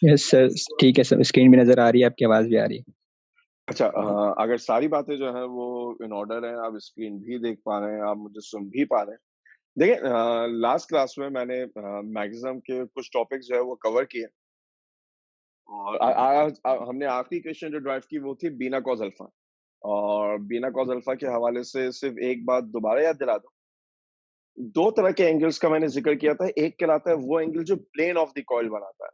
Yes sir, ठीक है sir, screen भी नज़र आ रही है, आपकी आवाज़ भी आ रही है। अच्छा, अगर सारी बातें जो हैं वो इन ऑर्डर हैं, आप स्क्रीन भी देख पा रहे हैं, आप मुझे सुन भी पा रहे हैं। देखिए, लास्ट क्लास में मैंने मैक्सिमम के कुछ टॉपिक्स जो है वो कवर किए और आज हमने आखिरी क्वेश्चन जो ड्राइव की वो थी बीना कॉज़ अल्फा। और बीना कॉज़ अल्फा के हवाले से सिर्फ एक बात दोबारा याद दिला दूं। दो तरह के एंगल्स का मैंने जिक्र किया था। एक कहलाता है वो एंगल जो प्लेन ऑफ द कॉइल बनाता है।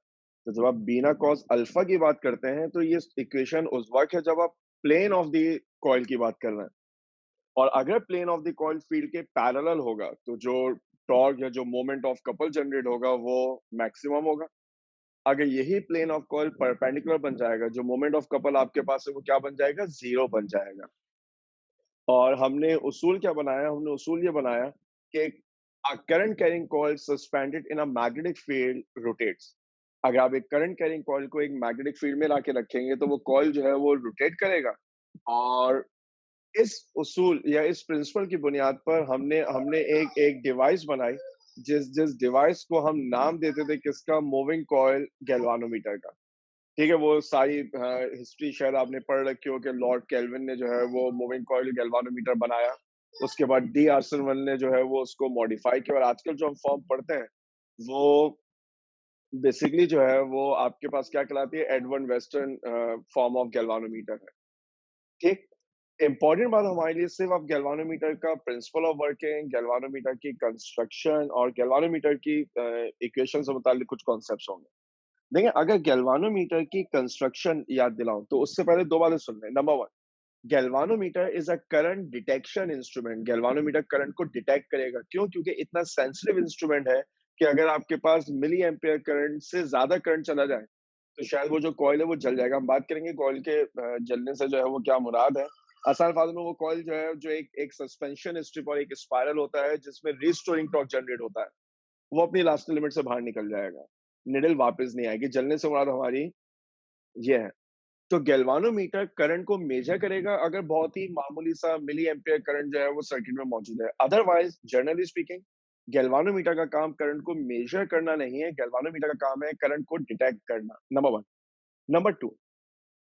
तो जब आप बीना कॉस अल्फा की बात करते हैं तो ये इक्वेशन उस वक्त है जब आप प्लेन ऑफ द कॉइल की बात कर रहे हैं। और अगर plane of the coil field के पैरेलल होगा तो जो टॉर्क या जो मोमेंट ऑफ कपल जनरेट होगा वो मैक्सिमम होगा। अगर यही प्लेन ऑफ कॉइल परपेंडिकुलर बन जाएगा, जो मोमेंट ऑफ कपल आपके पास है वो क्या बन जाएगा, जीरो बन जाएगा। और हमने उसूल क्या बनाया, हमने उसूल ये बनाया कि a current carrying coil suspended in a magnetic field rotates। अगर आप एक करंट कैरिंग कॉइल को एक मैग्नेटिक फील्ड में लाके रखेंगे तो वो कॉइल जो है वो रोटेट करेगा। और इस उसूल या इस प्रिंसिपल की बुनियाद पर हमने हमने एक एक डिवाइस बनाई, जिस जिस डिवाइस को हम नाम देते थे किसका, मूविंग कॉइल गैल्वानोमीटर का। ठीक है, वो सारी हिस्ट्री शायद आपने पढ़ रखी हो कि लॉर्ड केल्विन ने जो है वो मूविंग कॉइल गैल्वानोमीटर बनाया। उसके बाद डी आर्सन ने जो है वो उसको मॉडिफाई किया और आजकल जो हम फॉर्म पढ़ते हैं वो बेसिकली जो है वो आपके पास क्या कहलाती है, Edward western form of galvanometer है। ठीक। इंपॉर्टेंट बात हमारे लिए सिर्फ अब गैल्वानोमीटर का प्रिंसिपल ऑफ वर्किंग, गैल्वानोमीटर की कंस्ट्रक्शन और गैल्वानोमीटर की इक्वेशन से मुतालिक कुछ कॉन्सेप्ट्स होंगे। देखिए, अगर गैल्वानोमीटर की कंस्ट्रक्शन याद दिलाऊं तो उससे पहले दो बातें सुन लें। Number one, galvanometer is a current detection instrument. Galvanometer current को डिटेक्ट करेगा। क्यों? क्योंकि इतना सेंसिटिव इंस्ट्रूमेंट है कि अगर आपके पास मिली एम्पियर करंट से ज्यादा करंट चला जाए तो शायद वो जो कॉइल है वो जल जाएगा। हम बात करेंगे कॉइल के जलने से जो है वो क्या मुराद है। आसान फादों में वो कॉइल जो है, जो एक सस्पेंशन स्ट्रिप और एक स्पाइरल होता है जिसमें रिस्टोरिंग टॉर्क जनरेट होता है, वो अपनी लास्ट लिमिट से बाहर निकल जाएगा। निडल वापस नहीं आएगी। जलने से मुराद हमारी ये है। तो गैल्वानोमीटर करंट को मेजर करेगा अगर बहुत ही मामूली सा मिली एम्पियर करंट जो है वो सर्किट में मौजूद है। अदरवाइज जनरली स्पीकिंग गैल्वानोमीटर का काम करंट को मेजर करना नहीं है, गैल्वानोमीटर का काम है करंट को डिटेक्ट करना। Number one. Number two,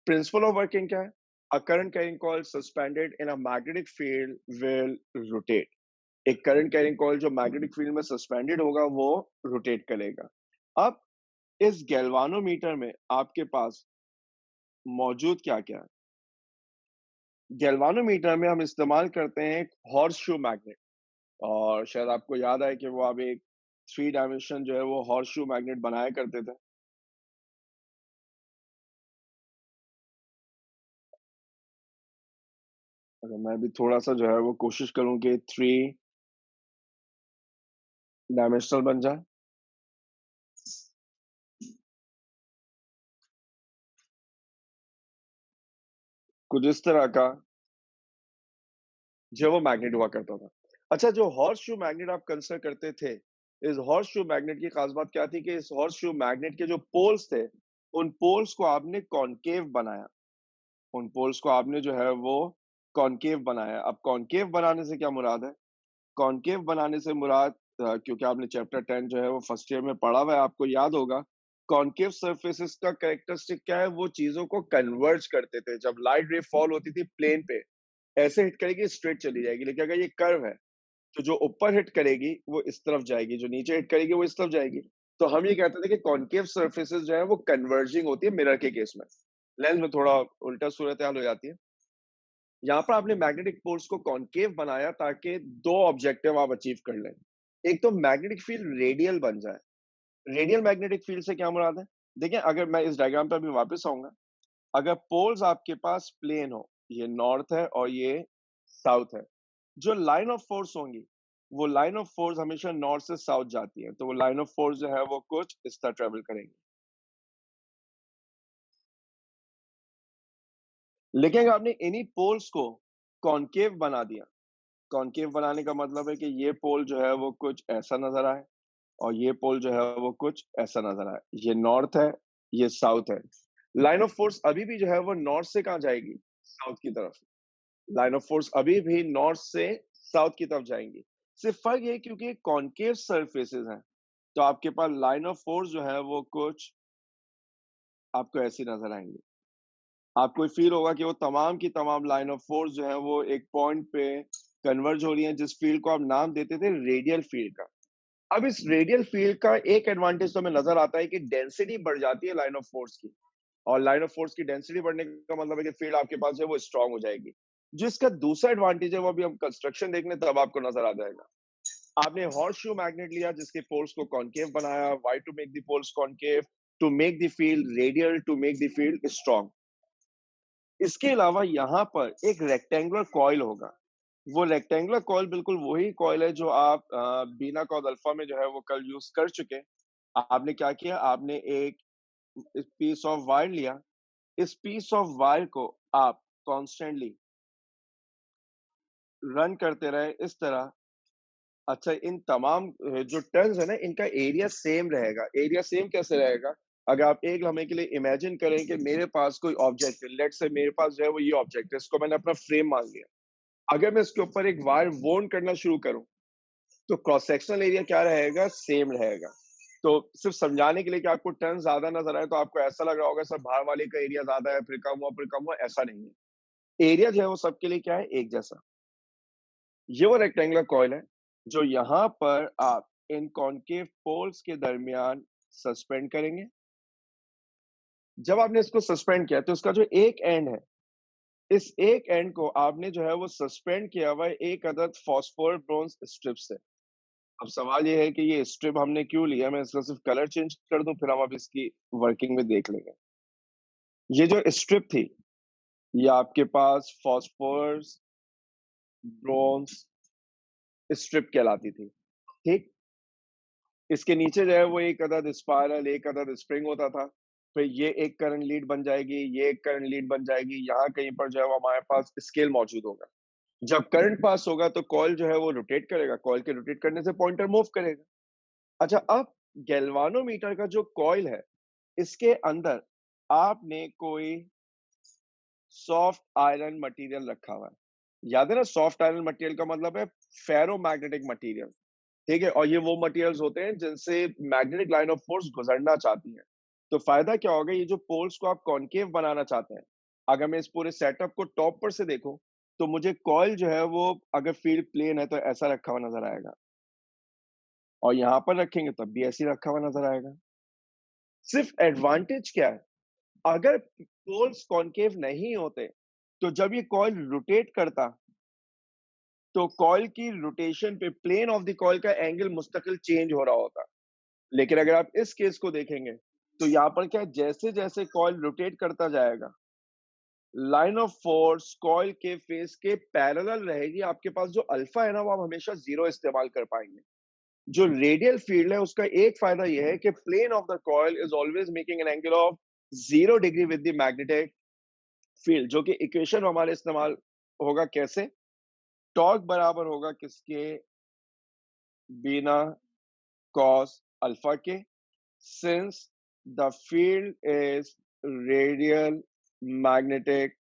principle of working क्या है? A current carrying coil suspended in a magnetic field will rotate. एक करंट कैरिंग कॉइल जो मैग्नेटिक फील्ड में सस्पेंडेड होगा वो रोटेट करेगा। अब इस गैल्वानोमीटर में आपके पास मौजूद क्या क्या है? गैल्वानोमीटर में हम इस्तेमाल करते हैं एक हॉर्स शू मैग्नेट। और शायद आपको याद है कि वो अब एक थ्री डायमेंशन जो है वो हॉर्स शू मैग्नेट बनाया करते थे। अगर मैं भी थोड़ा सा जो है वो कोशिश करूं कि थ्री डायमेंशनल बन जाए। कुछ इस तरह का जो वो मैग्नेट हुआ करता था। अच्छा, जो हॉर्स शू मैग्नेट आप कंसिडर करते थे, इस हॉर्स शू मैग्नेट की खास बात क्या थी कि इस हॉर्स शू मैग्नेट के जो पोल्स थे, उन पोल्स को आपने कॉनकेव बनाया। उन पोल्स को आपने जो है वो कॉनकेव बनाया। अब कॉनकेव बनाने से क्या मुराद है? कॉनकेव बनाने से मुराद, क्योंकि आपने चैप्टर 10 जो है वो फर्स्ट ईयर में पढ़ा हुआ है, आपको याद होगा। कॉनकेव सरफेसेस का कैरेक्टरिस्टिक क्या है? वो चीजों को कन्वर्ज करते थे। जब लाइट रे फॉल होती थी प्लेन पे, ऐसे हिट करेगी स्ट्रेट चली जाएगी, लेकिन अगर ये कर्व है तो जो ऊपर हिट करेगी वो इस तरफ जाएगी, जो नीचे हिट करेगी वो इस तरफ जाएगी। तो हम ये कहते थे कि कॉनकेव सरफेसेस जो है वो कन्वर्जिंग होती है मिरर के केस में। लेंस में थोड़ा उल्टा सूरत हाल हो जाती है। यहाँ पर आपने मैग्नेटिक पोल्स को कॉनकेव बनाया ताकि दो ऑब्जेक्टिव आप अचीव कर लें। एक तो मैग्नेटिक फील्ड रेडियल बन जाए। रेडियल मैग्नेटिक फील्ड से क्या मुराद है? देखिए, अगर मैं इस डायग्राम पर अभी वापस आऊंगा, अगर पोल्स आपके पास प्लेन हो, ये नॉर्थ है और ये साउथ है, जो लाइन ऑफ फोर्स होंगी वो लाइन ऑफ फोर्स हमेशा नॉर्थ से साउथ जाती है, तो वो लाइन ऑफ फोर्स जो है वो कुछ इस तरह ट्रेवल करेंगी। लेकिन अगर आपने इन्हीं पोल्स को कॉनकेव बना दिया, कॉनकेव बनाने का मतलब है कि ये पोल जो है वो कुछ ऐसा नजर आए और ये पोल जो है वो कुछ ऐसा नजर आए। ये नॉर्थ है, ये साउथ है। लाइन ऑफ फोर्स अभी भी जो है वो नॉर्थ से कहाँ जाएगी, साउथ की तरफ। लाइन ऑफ फोर्स अभी भी नॉर्थ से साउथ की तरफ जाएंगी। सिर्फ फर्क ये, क्योंकि कॉनकेव सरफेसेस हैं तो आपके पास लाइन ऑफ फोर्स जो है वो कुछ आपको ऐसी नज़र आएँगी। आपको फ़ील होगा कि वो तमाम की तमाम लाइन ऑफ फ़ोर्स जो है वो एक पॉइंट पे कन्वर्ज हो रही हैं, जिस फ़ील्ड को आप नाम देते थे रेडियल फ़ील्ड का। अब इस रेडियल फ़ील्ड का एक एडवांटेज तो हमें नज़र आता है कि डेंसिटी बढ़ जाती है लाइन ऑफ फ़ोर्स की, और लाइन ऑफ फ़ोर्स की डेंसिटी बढ़ने का मतलब है कि फ़ील्ड आपके पास है वो स्ट्रॉन्ग हो जाएगी। जो इसका दूसरा एडवांटेज है वो अभी हम कंस्ट्रक्शन देख लें तब आपको नज़र आ जाएगा। आपने हॉर्सशू मैग्नेट लिया जिसके पोल्स को कॉनकेव बनाया, why to make the poles concave, to make the field radial, to make the field strong. इसके अलावा यहाँ पर एक रेक्टेंगुलर कॉइल होगा। वो रेक्टेंगुलर कॉइल बिल्कुल वही कॉइल है जो आप बीना कॉस अल्फा में जो है वो कल यूज़ कर चुके हैं। आपने क्या किया? आपने एक पीस ऑफ वायर लिया। इस पीस ऑफ वायर को आप कॉन्स्टेंटली रन करते रहे इस तरह। अच्छा, इन तमाम जो टर्न्स है ना, इनका एरिया सेम रहेगा। एरिया सेम कैसे रहेगा? अगर आप एक लम्हे के लिए इमेजिन करें कि मेरे पास कोई ऑब्जेक्ट है, लेट्स से मेरे पास जो है वो ये ऑब्जेक्ट है, इसको मैंने अपना फ्रेम मान लिया। अगर मैं इसके ऊपर एक वायर वोन करना शुरू करूँ, तो क्रॉस सेक्शनल एरिया क्या रहेगा? सेम रहेगा। तो सिर्फ समझाने के लिए कि आपको टर्न ज़्यादा नज़र आए, तो आपको ऐसा लग रहा होगा सर बाहर वाले का एरिया ज़्यादा है, फिर कम हुआ, ऐसा नहीं है। एरिया जो है वो सबके लिए क्या है? एक जैसा। ये वो रेक्टेंगुलर कॉइल है, जो यहाँ पर आप इन कॉनकेव पोल्स के दरमियान सस्पेंड करेंगे। जब आपने इसको सस्पेंड किया, तो इसका जो एक एंड है, इस एक एंड को आपने जो है वो सस्पेंड किया हुआ है एक अदद फॉस्फोर ब्रोंज स्ट्रिप से। अब सवाल ये है कि ये स्ट्रिप हमने क्यों लिया? मैं इसका सिर्फ कलर चेंज कर दूं, फिर हम अब इसकी वर्किंग में देख लेंगे। ये जो स्ट्रिप थी, ये आपके पास फॉस्फोरस ब्रोंज स्ट्रिप कहलाती थी, ठीक? इसके नीचे जो है वो एक अदद स्पाइरल, एक अदद स्प्रिंग होता था। फिर ये एक करंट लीड बन जाएगी, ये एक करंट लीड बन जाएगी। यहाँ कहीं पर जो है वो हमारे पास स्केल मौजूद होगा। जब करंट पास होगा तो कॉइल जो है वो रोटेट करेगा। कॉइल के रोटेट करने से पॉइंटर मूव करेगा। अच्छा, अब गैल्वानोमीटर का जो कॉइल है, इसके अंदर आपने कोई सॉफ्ट आयरन मटेरियल रखा हुआ है। याद है ना, सॉफ्ट आयरन मटेरियल का मतलब है फेरोमैग्नेटिक मटेरियल। ठीक है? और ये वो मटेरियल्स होते हैं जिनसे मैग्नेटिक लाइन ऑफ फोर्स गुजरना चाहती है। तो फायदा क्या होगा? ये जो पोल्स को आप कॉनकेव बनाना चाहते हैं, अगर मैं इस पूरे सेटअप को टॉप पर से देखूं, तो मुझे कॉइल जो है वो, अगर फील्ड प्लेन है तो ऐसा रखा हुआ नजर आएगा, और यहाँ पर रखेंगे तब भी ऐसे ही रखा हुआ नजर आएगा। सिर्फ एडवांटेज क्या है? अगर पोल्स कॉनकेव नहीं होते, तो जब ये कॉइल रोटेट करता, तो कॉइल की रोटेशन पे प्लेन ऑफ द कॉइल का एंगल मुस्तकिल चेंज हो रहा होता। लेकिन अगर आप इस केस को देखेंगे, तो यहाँ पर क्या है, जैसे-जैसे कॉइल रोटेट करता जाएगा, लाइन ऑफ फोर्स कॉइल के फेस के पैरेलल रहेगी। आपके पास जो अल्फा है ना, वो आप हमेशा 0 इस्तेमाल कर पाएँगे। जो रेडियल फील्ड है, उसका एक फायदा ये है कि plane of the coil is always making an angle of 0 degree with the magnetic field, जो कि इक्वेशन हमारे इस्तेमाल होगा कैसे? टॉर्क बराबर होगा किसके? बिना कॉस अल्फा के, since the field is radial magnetic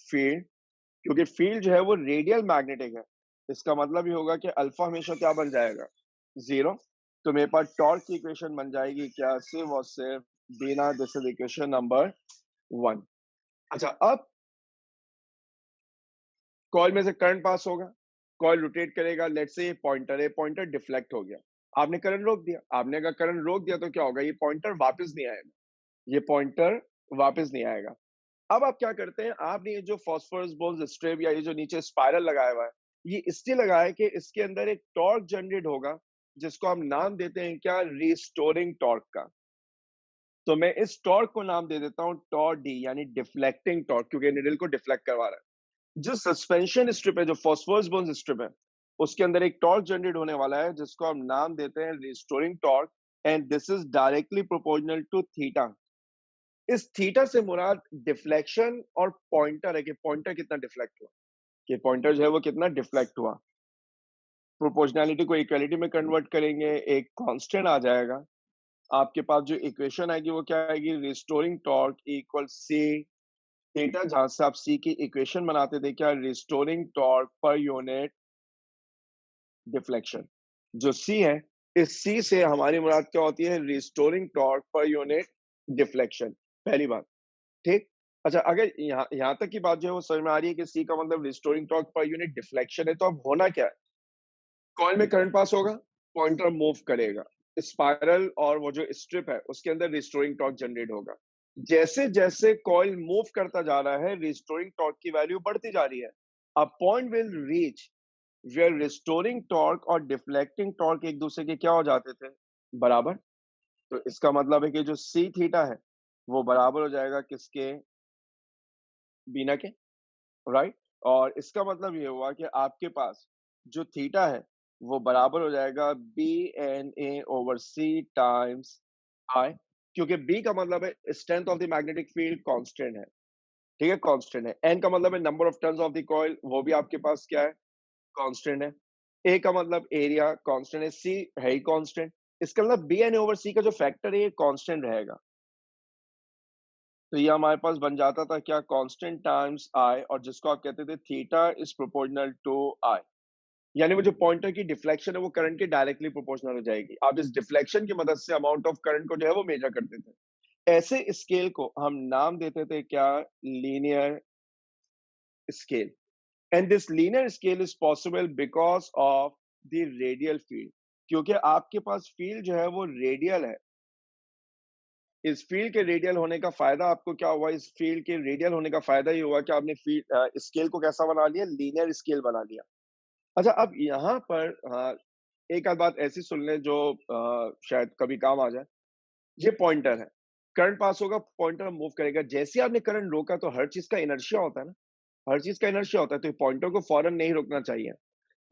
field, क्योंकि फील्ड जो है वो रेडियल मैग्नेटिक है, इसका मतलब ये होगा कि अल्फा हमेशा क्या बन जाएगा? 0। तो मेरे पास टॉर्क की इक्वेशन बन जाएगी क्या? सिर्फ और सिर्फ बिना, दिस इज इक्वेशन नंबर 1। अच्छा, अब कॉइल में से करंट पास होगा, कॉइल रोटेट करेगा, लेट्स से ये पॉइंटर है, पॉइंटर डिफ्लेक्ट हो गया, आपने करंट रोक दिया। आपने अगर करंट रोक दिया तो क्या होगा? ये पॉइंटर वापस नहीं आएगा। ये पॉइंटर वापस नहीं आएगा। अब आप क्या करते हैं? आपने ये जो फास्फोरस बोन्स स्ट्रिप या ये जो नीचे स्पाइरल लगाया हुआ है, ये इसलिए लगाया है कि इसके अंदर एक टॉर्क जनरेट होगा, जिसको हम नाम देते हैं क्या? रिस्टोरिंग टॉर्क का। तो मैं इस टॉर्क को नाम दे देता हूँ टॉर डी, यानी डिफ्लेक्टिंग टॉर्क, क्योंकि निडल को डिफ्लेक्ट करवा रहा है। जो सस्पेंशन स्ट्रिप है, जो फास्फोरस बोन्स स्ट्रिप है, उसके अंदर एक टॉर्क जनरेट होने वाला है, जिसको हम नाम देते हैं restoring torque, and this is directly proportional to theta. इस थीटा से मुराद डिफ्लेक्शन और पॉइंटर है कि पॉइंटर कितना डिफ्लेक्ट हुआ, कि पॉइंटर जो है वो कितना डिफ्लेक्ट हुआ। प्रोपोर्शनैलिटी को इक्वालिटी में कन्वर्ट करेंगे, एक कांस्टेंट आ जाएगा। आपके पास जो इक्वेशन आएगी वो क्या आएगी? Restoring torque equal C theta, जहां से आप सी की इक्वेशन बनाते थे क्या? Restoring torque per unit deflection. जो सी है, इस सी से हमारी मुराद क्या होती है? Restoring torque per unit deflection. पहली बात, ठीक? अच्छा, अगर यहाँ यहाँ तक की बात जो है वो समझ में आ रही है कि C का मतलब restoring torque per unit deflection है, तो अब होना क्या है? कॉइल में करंट पास होगा, पॉइंटर मूव करेगा। स्पाइरल और वो जो स्ट्रिप है, उसके अंदर रिस्टोरिंग टॉर्क जनरेट होगा। जैसे-जैसे कॉइल मूव करता जा रहा है, रिस्टोरिंग टॉर्क की वैल्यू बढ़ती जा रही है। A point will reach where restoring torque और डिफ्लेक्टिंग टॉर्क एक दूसरे के क्या हो जाते थे? बराबर। तो इसका मतलब है कि जो सी थीटा है, वो बराबर हो जाएगा किसके? बीना के, राइट? और इसका मतलब ये हुआ कि आपके पास जो थीटा है, वो बराबर हो जाएगा B N A over C times I, क्योंकि बी का मतलब है strength of the magnetic field constant है, ठीक है? कांस्टेंट है। एन का मतलब है number of turns of the coil, वो भी आपके पास क्या है? कांस्टेंट है। ए का मतलब एरिया कांस्टेंट है, सी है ही कांस्टेंट। इसका मतलब बी एन ओवर सी का जो फैक्टर है, ये कांस्टेंट रहेगा। तो ये हमारे पास बन जाता था क्या? कांस्टेंट टाइम्स आई, और जिसको आप कहते थे थीटा इज प्रोपोर्शनल टू आई। यानी वो जो पॉइंटर की डिफ्लेक्शन है वो करंट के डायरेक्टली प्रोपोर्शनल हो जाएगी। आप इस डिफ्लेक्शन की मदद से अमाउंट ऑफ करंट को जो है वो मेजर करते थे। ऐसे स्केल को हम नाम देते थे क्या? Linear scale. And this linear scale is possible because of the radial field, क्योंकि आपके पास फील्ड जो है वो रेडियल है। इस फील्ड के रेडियल होने का फायदा आपको क्या हुआ? इस फील्ड के रेडियल होने का फायदा ये हुआ कि आपने फील्ड स्केल को कैसा बना लिया? लीनियर स्केल बना लिया। अच्छा, अब यहाँ पर एक आध बात ऐसी सुन लें जो शायद कभी काम आ जाए। ये पॉइंटर है, करंट पास होगा, पॉइंटर मूव करेगा। जैसे ही आपने करंट रोका तो हर चीज का इनर्शिया होता है ना, हर चीज का इनर्शिया होता है, तो पॉइंटर को फौरन नहीं रोकना चाहिए।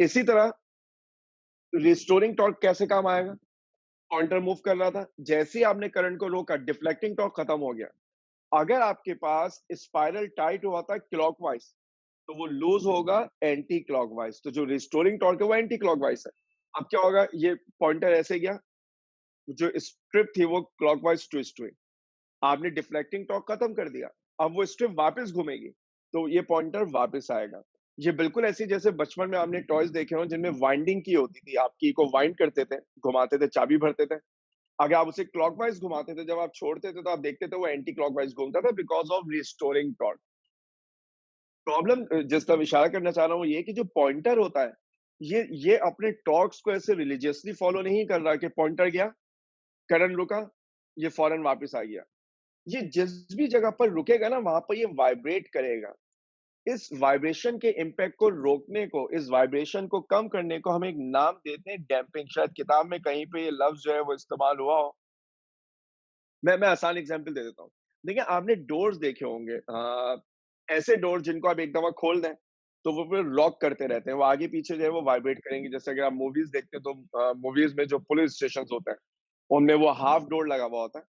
इसी तरह रिस्टोरिंग टॉर्क कैसे काम आएगा? पॉइंटर मूव कर रहा था, जैसे ही आपने करंट को रोका, डिफ्लेक्टिंग टॉर्क खत्म हो गया। अगर आपके पास स्पाइरल टाइट हुआ था क्लॉकवाइज, तो वो लूज होगा एंटी क्लॉकवाइज। तो जो रिस्टोरिंग टॉर्क है वो एंटी क्लॉकवाइज है। अब क्या होगा? ये पॉइंटर ऐसे गया, जो स्ट्रिप थी वो क्लॉकवाइज ट्विस्ट हुई। आपने डिफ्लेक्टिंग टॉर्क खत्म कर दिया, अब वो स्ट्रिप वापस घूमेगी, तो ये पॉइंटर वापस आएगा। ये बिल्कुल ऐसी जैसे बचपन में आपने टॉयज देखे हो जिनमें वाइंडिंग की होती थी, आप की को वाइंड करते थे, घुमाते थे, चाबी भरते थे। अगर आप उसे क्लॉकवाइज घुमाते थे, जब आप छोड़ते थे तो आप देखते थे वो एंटी क्लॉकवाइज घूमता था because of restoring torque. Problem जिस तरफ इशारा करना चाह रहा हूँ ये कि जो पॉइंटर होता है, ये अपने टॉर्क्स को ऐसे रिलीजियसली फॉलो नहीं कर रहा कि पॉइंटर गया, करंट रुका, ये फौरन वापस आ गया। ये जिस भी जगह पर रुकेगा ना, वहां पर ये वाइब्रेट करेगा। इस वाइब्रेशन के इम्पैक्ट को रोकने को, इस वाइब्रेशन को कम करने को हम एक नाम देते हैं डैम्पिंग। शायद किताब में कहीं पे ये लफ्ज जो है वो इस्तेमाल हुआ हो। मैं आसान एग्जांपल दे देता हूँ। देखिए, आपने डोर्स देखे होंगे, ऐसे डोर्स जिनको आप एक दफा खोल दें तो वो फिर लॉक करते रहते हैं, वो आगे पीछे जो है वो वाइब्रेट करेंगे। जैसे अगर आप मूवीज देखते हैं तो मूवीज में जो पुलिस स्टेशन होते हैं, उनमें वो हाफ डोर लगा हुआ होता है,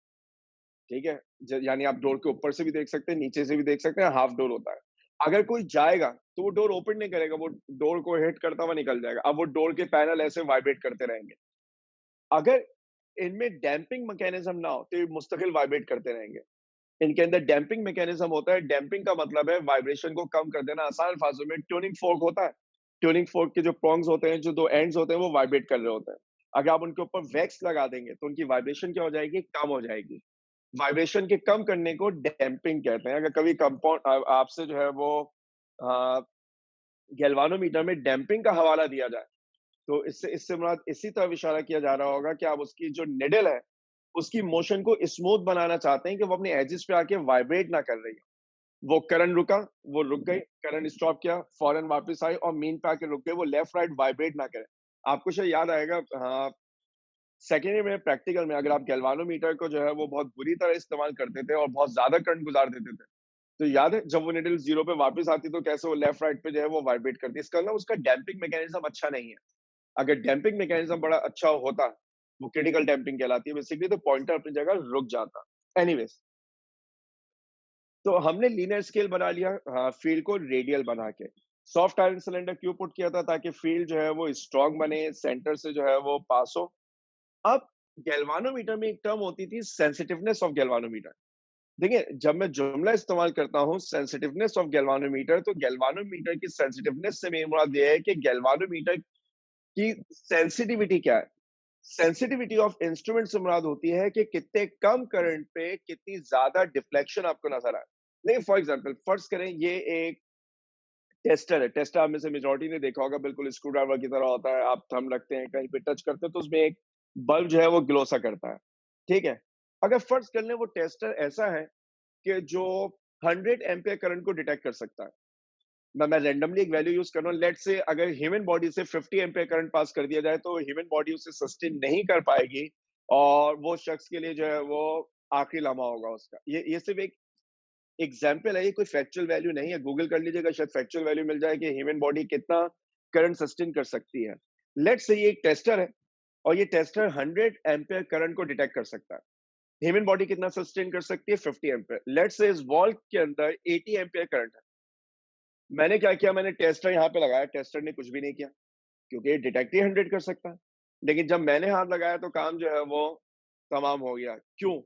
ठीक है? यानी आप डोर के ऊपर से भी देख सकते हैं, नीचे से भी देख सकते हैं, हाफ डोर होता है। अगर कोई जाएगा तो वो डोर ओपन नहीं करेगा, वो डोर को हिट करता हुआ निकल जाएगा। अब वो डोर के पैनल ऐसे वाइब्रेट करते रहेंगे। अगर इनमें डैम्पिंग मैकेनिज्म ना हो तो ये मुस्तकिल वाइब्रेट करते रहेंगे। इनके अंदर डैम्पिंग मैकेनिज्म होता है। डैम्पिंग का मतलब है वाइब्रेशन को कम कर देना। आसान अल्फाजों में ट्यूनिंग फोर्क होता है। ट्यूनिंग फोर्क के जो प्रोंग्स होते हैं, जो 2 एंड्स होते हैं, वो वाइब्रेट कर रहे होते हैं। अगर आप उनके ऊपर वैक्स लगा देंगे तो उनकी वाइब्रेशन क्या हो जाएगी? कम हो जाएगी। वाइब्रेशन के कम करने को डैम्पिंग कहते हैं। अगर कभी कंपाउंड आपसे जो है वो अ, गैल्वानोमीटर में डैम्पिंग का हवाला दिया जाए, तो इससे इससे मुराद इसी तरफ इशारा किया जा रहा होगा कि आप उसकी जो निडल है, उसकी मोशन को स्मूथ बनाना चाहते हैं कि वो अपने एजेस पे आके वाइब्रेट ना कर रही हो। वो करंट रुका, वो रुक गई, करंट स्टॉप किया, फौरन वापस आई और मीन पे आके रुक गई, वो लेफ्ट राइट वाइब्रेट ना करे। आपको शायद याद आएगा, सेकेंड ईयर में प्रैक्टिकल में अगर आप गैल्वानोमीटर को जो है वो बहुत बुरी तरह इस्तेमाल करते थे और बहुत ज्यादा करंट गुजार देते थे, तो याद है जब वो निडल जीरो पे वापस आती तो कैसे वो लेफ्ट राइट पे जो है वो वाइब्रेट करती है। इसका मतलब उसका डैम्पिंग मैकेनिज्म अच्छा नहीं है। अगर डैम्पिंग मैकेनिज्म बड़ा अच्छा होता, वो क्रिटिकल डैम्पिंग कहलाती है बेसिकली, तो पॉइंटर अपनी जगह रुक जाता। एनीवेज, तो हमने लीनियर स्केल बना लिया, फील्ड को रेडियल बना के। सॉफ्ट आयरन सिलेंडर क्यों पुट किया था? ताकि फील्ड जो है वो स्ट्रांग बने, सेंटर से जो है वो पास हो। अब गैल्वानोमीटर में एक टर्म होती थी सेंसिटिवनेस ऑफ गैल्वानोमीटर। देखिए, जब मैं जुमला इस्तेमाल करता हूँ सेंसिटिवनेस ऑफ गैल्वानोमीटर, तो गैल्वानोमीटर की सेंसिटिवनेस से मेरी मुराद ये है कि गैल्वानोमीटर की सेंसिटिविटी क्या है? सेंसिटिविटी ऑफ इंस्ट्रूमेंट से मुराद होती है कि कितने कम करंट पे कितनी ज्यादा डिफ्लेक्शन आपको नजर आए। नहीं, फॉर एग्जांपल फर्ज करें ये एक टेस्टर है। टेस्टर आप में से मेजॉरिटी ने देखा होगा, बिल्कुल स्क्रू ड्राइवर की तरह होता है। आप थंब रखते हैं, कहीं पे टच करते हैं तो उसमें एक बल्ब जो है वो ग्लो सा करता है। ठीक है? अगर फर्ज कर लें वो टेस्टर ऐसा है कि जो 100 एम्पीयर करंट को डिटेक्ट कर सकता है। मैं रैंडमली एक वैल्यू यूज कर रहा हूँ। लेट्स से अगर ह्यूमन बॉडी से 50 एम्पीयर करंट पास कर दिया जाए तो ह्यूमन बॉडी उसे सस्टेन नहीं कर पाएगी और वो शख्स के लिए जो है वो आखिरी लम्हा होगा उसका। ये सिर्फ एक एग्जाम्पल है, ये कोई फैक्चुअल वैल्यू नहीं है। गूगल कर लीजिएगा, शायद फैक्चुअल वैल्यू मिल जाए कि ह्यूमन बॉडी कितना करंट सस्टेन कर सकती है। लेट्स से ये एक टेस्टर है और ये टेस्टर 100 एम्पीयर करंट को डिटेक्ट कर सकता है। ह्यूमन बॉडी कितना सस्टेन कर सकती है? 50 एम्पीयर। लेट्स से इस वॉल के अंदर 80 एम्पीयर करंट है। मैंने क्या किया, मैंने टेस्टर यहाँ पे लगाया, टेस्टर ने कुछ भी नहीं किया क्योंकि ये डिटेक्ट ही 100 कर सकता है। लेकिन जब मैंने हाथ लगाया तो काम जो है वो तमाम हो गया। क्यों?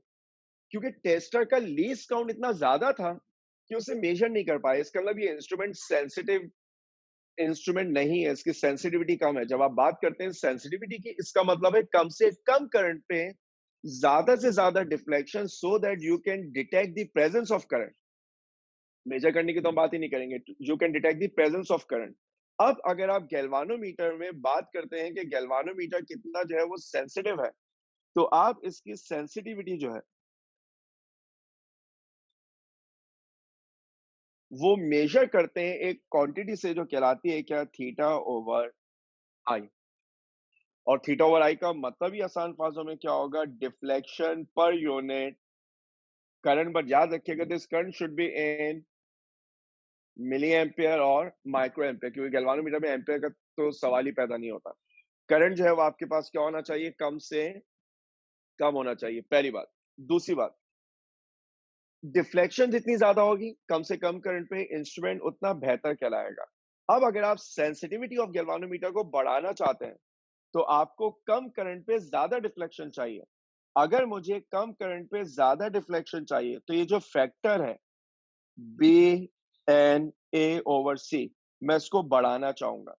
क्योंकि टेस्टर का लीस्ट काउंट इतना ज्यादा था कि उसे मेजर नहीं कर पाए। इसका मतलब ये इंस्ट्रूमेंट सेंसिटिव इंस्ट्रूमेंट नहीं है, इसकी सेंसिटिविटी कम है। जब आप बात करते हैं सेंसिटिविटी की, इसका मतलब है कम से कम करंट पे ज्यादा से ज्यादा deflection so that you can detect the presence of current. Measure करने की तो हम बात ही नहीं करेंगे। You can detect the presence of current. अब अगर आप गैल्वानोमीटर में बात करते हैं कि गैल्वानोमीटर कितना जो है वो सेंसिटिव है, तो आप इसकी सेंसिटिविटी जो है वो मेजर करते हैं एक क्वांटिटी से जो कहलाती है क्या, थीटा ओवर आई। और थीटा ओवर आई का मतलब ही आसान भाषा में क्या होगा, डिफ्लेक्शन पर यूनिट करंट। पर याद रखिएगा this current should be in milli ampere और माइक्रो एम्पियर, क्योंकि गैल्वानोमीटर में एम्पियर का तो सवाल ही पैदा नहीं होता। करंट जो है वो आपके पास क्या होना चाहिए, कम से कम होना चाहिए, पहली बात। दूसरी बात, डिफ्लेक्शन जितनी ज्यादा होगी कम से कम करंट पे इंस्ट्रूमेंट उतना बेहतर कहलाएगा। अब अगर आप सेंसिटिविटी ऑफ गैल्वानोमीटर को बढ़ाना चाहते हैं तो आपको कम करंट पे ज्यादा डिफ्लेक्शन चाहिए। अगर मुझे कम करंट पे ज्यादा डिफ्लेक्शन चाहिए तो ये जो फैक्टर है बी एन ए ओवर सी, मैं इसको बढ़ाना चाहूंगा।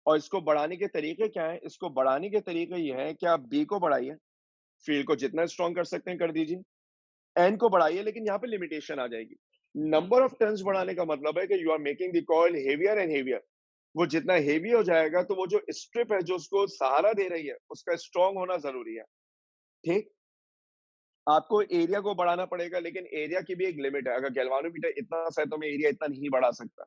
और इसको बढ़ाने के तरीके क्या है? इसको बढ़ाने के तरीके ये है कि आप बी को बढ़ाइए, फील्ड को जितना स्ट्रॉन्ग कर सकते हैं कर दीजिए। एन को बढ़ाइए, लेकिन यहाँ पे लिमिटेशन आ जाएगी। नंबर ऑफ टर्न्स बढ़ाने का मतलब है कि you are making the coil heavier and heavier. वो जितना हेवी हो जाएगा तो वो जो स्ट्रिप है जो उसको सहारा दे रही है उसका स्ट्रॉन्ग होना जरूरी है। ठीक, आपको एरिया को बढ़ाना पड़ेगा, लेकिन एरिया की भी एक लिमिट है। अगर गैल्वानोमीटर इतना सा है तो मैं एरिया इतना नहीं बढ़ा सकता।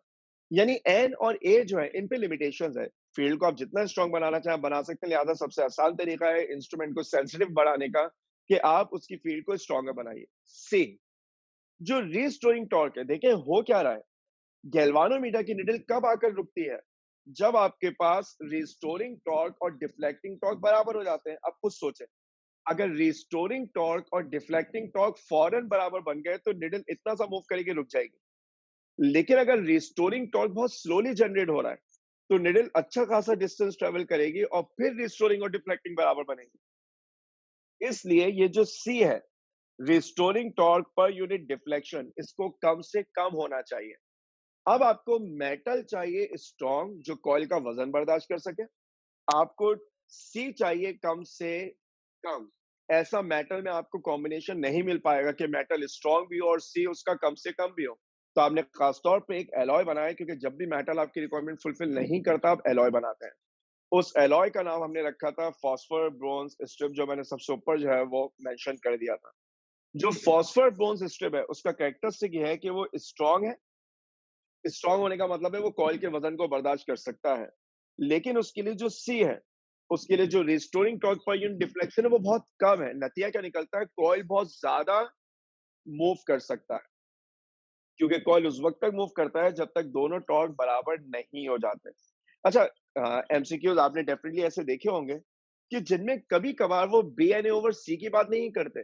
यानी एन और ए जो है इन पे लिमिटेशंस है। फील्ड को आप जितना स्ट्रॉन्ग बनाना चाहें बना सकते हैं। लिहाजा सबसे आसान तरीका है इंस्ट्रूमेंट को सेंसिटिव बढ़ाने का कि आप उसकी फील्ड को स्ट्रॉन्गर बनाइए। सी, जो रीस्टोरिंग टॉर्क है, देखिए हो क्या रहा है। गैल्वानोमीटर की निडल कब आकर रुकती है? जब आपके पास रिस्टोरिंग टॉर्क और डिफ्लेक्टिंग टॉर्क बराबर हो जाते हैं। अब खुद सोचें, अगर रिस्टोरिंग टॉर्क और डिफ्लेक्टिंग टॉर्क फौरन बराबर बन गए तो निडल इतना सा मूव करेगी, रुक जाएगी। लेकिन अगर रिस्टोरिंग टॉर्क बहुत स्लोली जनरेट हो रहा है तो निडल अच्छा खासा डिस्टेंस ट्रेवल करेगी और फिर रिस्टोरिंग और डिफ्लेक्टिंग बराबर बनेगी। इसलिए ये जो सी है, restoring torque per unit deflection, इसको कम से कम होना चाहिए। अब आपको मेटल चाहिए स्ट्रॉन्ग जो कॉइल का वजन बर्दाश्त कर सके। आपको सी चाहिए कम से कम। ऐसा मेटल में आपको कॉम्बिनेशन नहीं मिल पाएगा कि मेटल स्ट्रॉन्ग भी हो और सी उसका कम से कम भी हो। तो आपने खासतौर पे एक एलॉय बनाया, क्योंकि जब भी मेटल आपकी रिक्वायरमेंट फुलफिल नहीं करता आप एलॉय बनाते हैं। उस एलॉय का नाम हमने रखा था फॉस्फर ब्रोंज स्ट्रिप, जो मैंने सबसे ऊपर जो है वो मेंशन कर दिया था। जो फॉस्फर ब्रोंज स्ट्रिप है उसका कैरेक्टरिस्टिक ये है कि वो स्ट्रॉन्ग है। स्ट्रॉन्ग होने का मतलब है वो कॉइल के वजन को बर्दाश्त कर सकता है। लेकिन उसके लिए जो सी है, उसके लिए जो restoring torque per unit deflection है वो बहुत कम है। नतीजा क्या निकलता है, कॉइल बहुत ज्यादा मूव कर सकता है, क्योंकि कॉइल उस वक्त तक मूव करता है जब तक दोनों टॉर्क बराबर नहीं हो जाते। अच्छा, एमसीक्यूज आपने डेफिनेटली ऐसे देखे होंगे कि जिनमें कभी कभार वो बी एन ए ओवर सी की बात नहीं करते।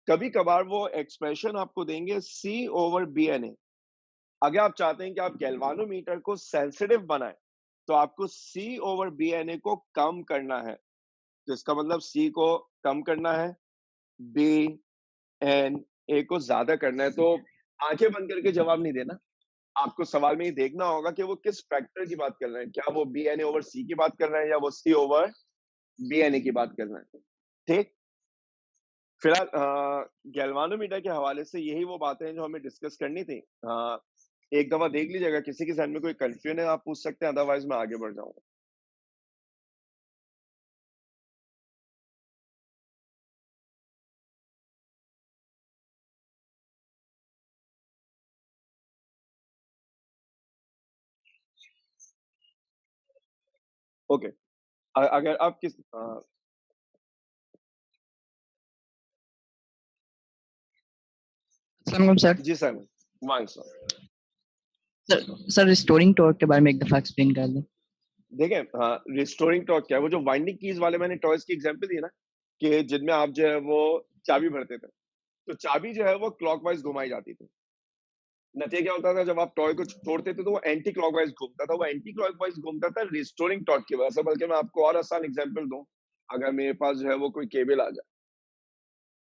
कभी कभार वो एक्सप्रेशन आपको देंगे सी ओवर बी एन ए। अगर आप चाहते हैं कि आप गैल्वानोमीटर को सेंसिटिव बनाएं तो आपको सी ओवर बी एन ए को कम करना है। तो इसका मतलब सी को कम करना है, बी एन ए को ज्यादा करना है। तो आंखें बंद करके जवाब नहीं देना, आपको सवाल में ही देखना होगा कि वो किस फैक्टर की बात कर रहे हैं। क्या वो बी एन ए ओवर सी की बात कर रहे हैं या वो सी ओवर बीएनए की बात कर रहे हैं, ठीक? फिलहाल गैल्वानोमीटर के हवाले से यही वो बातें हैं जो हमें डिस्कस करनी थी। एक दफ़ा देख लीजिएगा, किसी के ज़हन में कोई कन्फ्यूजन है आप पूछ सकते हैं, अदरवाइज़ मैं आगे बढ़ जाऊँगा। ओके, अगर आप अस्सलाम वालेकुम सर। जी sir, one sir. Sir sir restoring torque के बारे में एक दफ़ा एक्सप्लेन कर दें। देखिए रिस्टोरिंग टॉर्क क्या है, वो जो वाइंडिंग कीज़ वाले मैंने टॉयज़ की एग्ज़ाम्पल दी ना, कि जिनमें आप जो है वो चाबी भरते थे, तो चाबी जो है वो क्लॉकवाइज़ घुमाई जाती थी। नतीजा क्या होता था, जब आप टॉय को छोड़ते थे तो वो एंटी क्लॉकवाइज़ घूमता था, वो एंटी क्लॉकवाइज़ घूमता था रिस्टोरिंग टॉर्क की वजह से। बल्कि मैं आपको और आसान एग्ज़ाम्पल दूँ, अगर मेरे पास जो है वो कोई केबल आ जाए।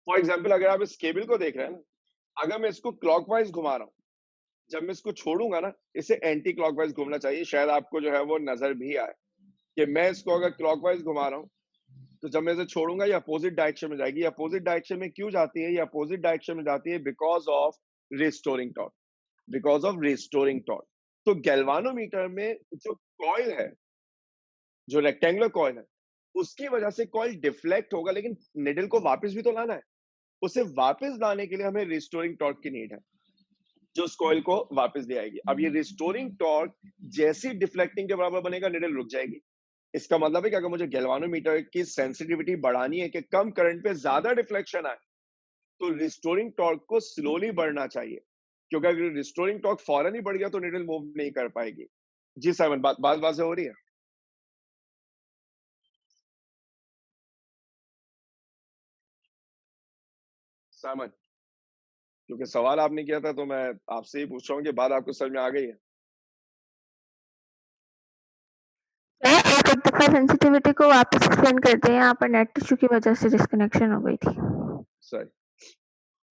फॉर एग्ज़ाम्पल अगर आप इस केबल को देख रहे हैं ना, अगर मैं इसको क्लॉकवाइज़ घुमा रहा हूँ, जब मैं इसको छोड़ूँगा ना, इसे एंटी क्लॉकवाइज़ घूमना चाहिए। शायद आपको जो है वो नज़र भी आए, कि मैं इसको अगर क्लॉकवाइज़ घुमा रहा हूँ, तो जब मैं इसे छोड़ूँगा ये अपोज़िट डायरेक्शन में जाएगी। अपोज़िट डायरेक्शन में क्यों जाती है? ये अपोज़िट डायरेक्शन में जाती है because of restoring torque, because of restoring torque. तो गैल्वानोमीटर में जो कॉइल है, जो रेक्टेंगुलर कॉइल है, उसकी वजह से कॉइल डिफ्लेक्ट होगा, लेकिन निडल को वापस भी तो लाना है। उसे वापस लाने के लिए हमें रिस्टोरिंग टॉर्क की नीड है, जो उस कॉइल को वापस ले आएगी। अब ये रिस्टोरिंग टॉर्क जैसे ही डिफ्लेक्टिंग के बराबर बनेगा, निडल रुक जाएगी। इसका मतलब है कि अगर मुझे गैल्वानोमीटर की सेंसिटिविटी बढ़ानी है कि कम करंट पे ज्यादा डिफ्लेक्शन आए, तो रिस्टोरिंग टॉर्क को स्लोली बढ़ना चाहिए, क्योंकि अगर रिस्टोरिंग टॉर्क फौरन ही बढ़ गया तो निडल मूव नहीं कर पाएगी। जी साइमन, बात बात वाज़ेह हो रही है? साइमन, क्योंकि सवाल आपने किया था तो मैं आपसे ही पूछ रहा हूँ कि बात आपको समझ में आ गई है? सर आप एक दफ़ा सेंसिटिविटी को वापस एक्सप्लेन कर दें, यहाँ पर नेट इश्यू की वजह से डिस्कनेक्शन हो गई थी। सही।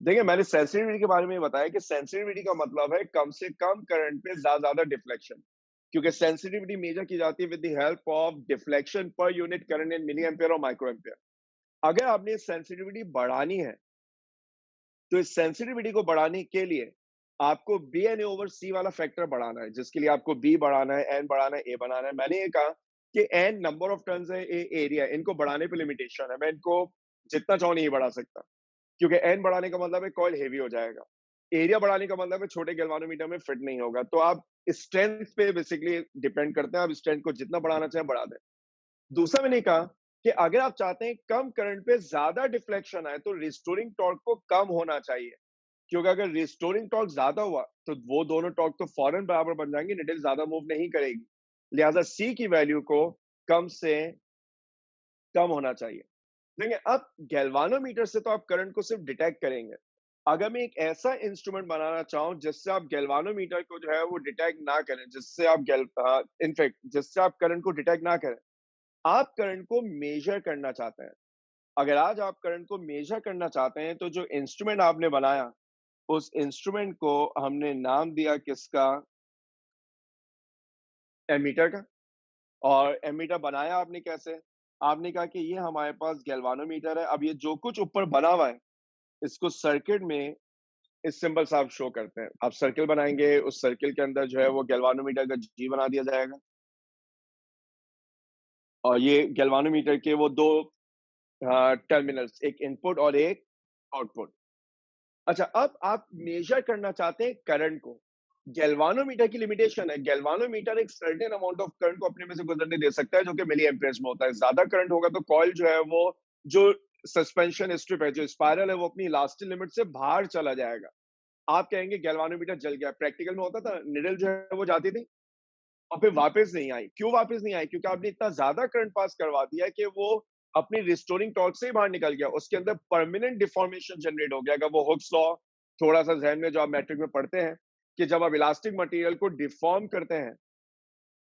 देखिए, मैंने सेंसिटिविटी के बारे में बताया कि सेंसिटिविटी का मतलब है कम से कम करंट पे ज्यादा डिफ्लेक्शन, क्योंकि सेंसिटिविटी मेजर की जाती है with the help of deflection per unit current in milli ampere और माइक्रो एम्पियर। अगर आपने सेंसिटिविटी बढ़ानी है, तो इस सेंसिटिविटी को बढ़ाने के लिए आपको बी एन ए ओवर सी वाला फैक्टर बढ़ाना है, जिसके लिए आपको बी बढ़ाना है, एन बढ़ाना है, ए बढ़ाना है। मैंने ये कहा कि एन नंबर ऑफ टर्न्स है, ए एरिया, इनको बढ़ाने पे लिमिटेशन है। मैं इनको जितना चाहूं नहीं बढ़ा सकता, क्योंकि एन बढ़ाने का मतलब है कॉइल हेवी हो जाएगा। एरिया बढ़ाने का मतलब है छोटे गैल्वानोमीटर में फिट नहीं होगा। तो आप स्ट्रेंथ पे बेसिकली डिपेंड करते हैं, आप स्ट्रेंथ को जितना बढ़ाना चाहें बढ़ा दें। दूसरा मैंने कहा कि अगर आप चाहते हैं कम करंट पे ज्यादा डिफ्लेक्शन आए, तो रिस्टोरिंग टॉर्क को कम होना चाहिए, क्योंकि अगर रिस्टोरिंग टॉर्क ज्यादा हुआ तो वो दोनों टॉर्क तो फौरन बराबर बन जाएंगे, निडल ज्यादा मूव नहीं करेगी। लिहाजा सी की वैल्यू को कम से कम होना चाहिए। देखिए, अब गैल्वानोमीटर से तो आप करंट को सिर्फ डिटेक्ट करेंगे। अगर मैं एक ऐसा इंस्ट्रूमेंट बनाना चाहूँ जिससे आप गैल्वानोमीटर को जो है वो डिटेक्ट ना करें, जिससे आप इनफैक्ट जिससे आप करंट को डिटेक्ट ना करें, आप करंट को मेजर करना चाहते हैं। अगर आज आप करंट को मेजर करना चाहते हैं, तो जो इंस्ट्रूमेंट आपने बनाया, उस इंस्ट्रूमेंट को हमने नाम दिया किसका? एमीटर का। और एमीटर बनाया आपने कैसे? आपने कहा कि ये हमारे पास गैल्वानोमीटर है। अब ये जो कुछ ऊपर बना हुआ है, इसको सर्किट में इस सिंबल से आप शो करते हैं। आप सर्किल बनाएँगे, उस सर्किल के अंदर जो है वो गैल्वानोमीटर का जी बना दिया जाएगा। और ये गैल्वानोमीटर के वो 2 टर्मिनल्स, एक इनपुट और एक आउटपुट। अच्छा, अब आप मेजर करना चाहते हैं करंट को। गैल्वानोमीटर की लिमिटेशन है, गैल्वानोमीटर एक सर्टेन अमाउंट ऑफ करंट को अपने में से गुजरने दे सकता है, जो कि मिली एम्पियर्स में होता है। ज्यादा करंट होगा तो कॉइल जो है वो, जो सस्पेंशन स्ट्रिप है, जो स्पाइरल है, वो अपनी इलास्टिक लिमिट से बाहर चला जाएगा। आप कहेंगे गैल्वानोमीटर जल गया। प्रैक्टिकल में होता था, निडल जो है वो जाती थी और फिर वापस नहीं आई। क्यों वापस नहीं आई? क्योंकि आपने इतना ज्यादा करंट पास करवा दिया कि वो अपनी रिस्टोरिंग टॉर्क से ही बाहर निकल गया। उसके अंदर परमानेंट डिफॉर्मेशन जनरेट हो गया। अगर वो हुक्स लॉ थोड़ा सा जहन में जो आप मैट्रिक में पढ़ते हैं, कि जब आप इलास्टिक मटेरियल को डिफॉर्म करते हैं,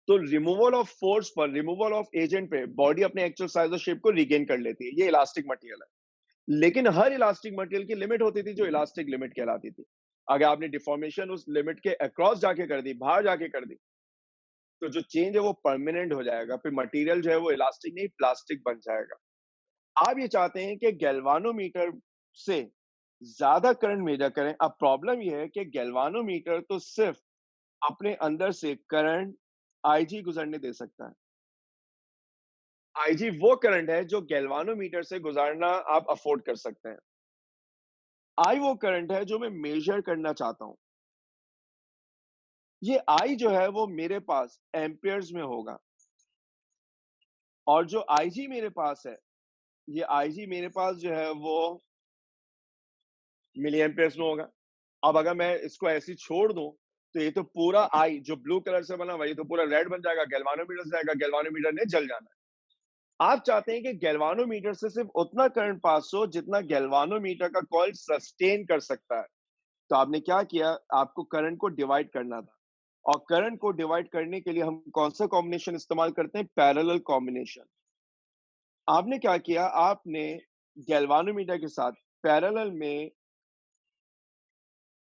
तो रिमूवल ऑफ फोर्स पर, रिमूवल ऑफ एजेंट पे बॉडी अपने एक्चुअल साइज और शेप को रिगेन कर लेती है। ये इलास्टिक मटेरियल है। लेकिन हर इलास्टिक मटेरियल की लिमिट होती थी, जो इलास्टिक लिमिट कहलाती थी। अगर आपने डिफॉर्मेशन उस लिमिट के अक्रॉस जाके कर दी, बाहर जाके कर दी, तो जो चेंज है वो परमानेंट हो जाएगा, फिर मटेरियल जो है वो इलास्टिक नहीं प्लास्टिक बन जाएगा। आप ये चाहते हैं कि गैल्वानोमीटर से ज्यादा करंट मेजर करें। अब प्रॉब्लम ये है कि गैल्वानोमीटर तो सिर्फ अपने अंदर से करंट आईजी गुजरने दे सकता है। आईजी वो करंट है जो गैल्वानोमीटर से गुजारना आप अफोर्ड कर सकते हैं। आई वो करंट है जो मैं मेजर करना चाहता हूं। ये आई जो है वो मेरे पास एम्पियर्स में होगा, और जो आईजी मेरे पास है, ये आईजी मेरे पास जो है वो मिली एम्पियर्स में होगा। अब अगर मैं इसको ऐसे ही छोड़ दूं, तो ये तो पूरा आई जो ब्लू कलर से बना हुआ, ये तो पूरा रेड बन जाएगा, गैल्वानोमीटर से जाएगा, गैल्वानोमीटर ने जल जाना है। आप चाहते हैं कि गैल्वानोमीटर से सिर्फ उतना करंट पास हो जितना गैल्वानोमीटर का कॉइल सस्टेन कर सकता है। तो आपने क्या किया, आपको करंट को डिवाइड करना था, और करंट को डिवाइड करने के लिए हम कौन सा कॉम्बिनेशन इस्तेमाल करते हैं, पैरेलल कॉम्बिनेशन। आपने क्या किया, आपने गैल्वानोमीटर के साथ पैरेलल में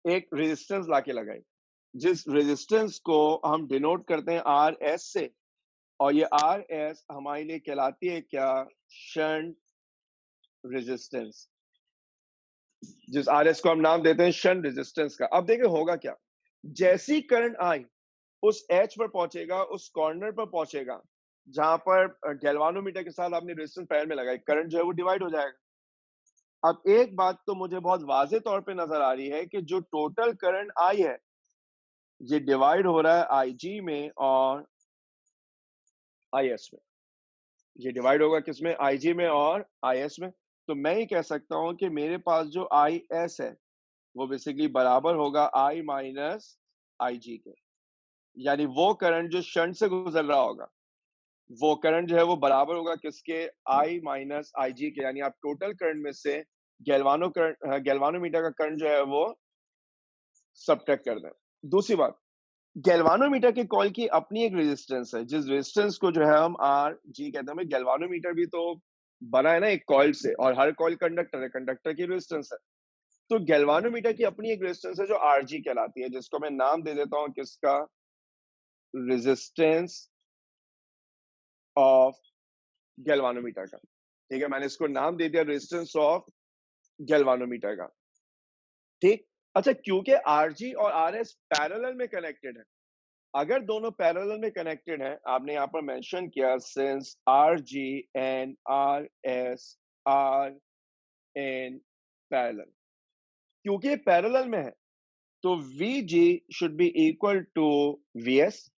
एक रेजिस्टेंस लाके लगाई, जिस रेजिस्टेंस को हम डिनोट करते हैं आर एस से, और ये आर एस हमारे लिए कहलाती है क्या, शंट रेजिस्टेंस, जिस आर एस को हम नाम देते हैं शंट रेजिस्टेंस का। अब देखिए होगा क्या, जैसी करंट आई उस एच पर पहुंचेगा, उस कॉर्नर पर पहुंचेगा जहां पर गैल्वानोमीटर के साथ आपने रेजिस्टेंस पैर में लगाई, करंट जो है वो डिवाइड हो जाएगा। अब एक बात तो मुझे बहुत वाजे तौर पे नजर आ रही है कि जो टोटल करंट आई है, ये डिवाइड हो रहा है आईजी में और आईएस में। ये डिवाइड होगा किसमें, आईजी में और आईएस में। तो मैं ही कह सकता हूं कि मेरे पास जो आईएस है वो बेसिकली बराबर होगा आई माइनस आईजी के, यानी वो करंट जो शंट से गुजर रहा होगा, वो करंट जो है वो बराबर होगा किसके, आई माइनस आईजी के। यानी आप टोटल करंट में से गैल्वानोमीटर का करंट जो है वो सबट्रैक्ट कर दें। दूसरी बात, गैल्वानोमीटर के कॉइल की अपनी एक रेजिस्टेंस है, जिस रेजिस्टेंस को जो है हम आर जी कहते हैं। गैल्वानोमीटर भी तो बना है ना एक कॉइल से, और हर कॉइल कंडक्टर है, कंडक्टर की रेजिस्टेंस है। तो गैल्वानोमीटर की अपनी एक रेजिस्टेंस है जो आरजी कहलाती है, जिसको मैं नाम दे देता हूं किसका, रेजिस्टेंस ऑफ गैल्वानोमीटर का। ठीक है, मैंने इसको नाम दे दिया रेजिस्टेंस ऑफ गैल्वानोमीटर का। ठीक, अच्छा, क्योंकि आरजी और आरएस पैरेलल में कनेक्टेड है, अगर दोनों पैरेलल में कनेक्टेड हैं, आपने यहां पर मेंशन किया since R G and R S in इन पैरेलल, क्योंकि पैरेलल में है तो V G should be equal to V S.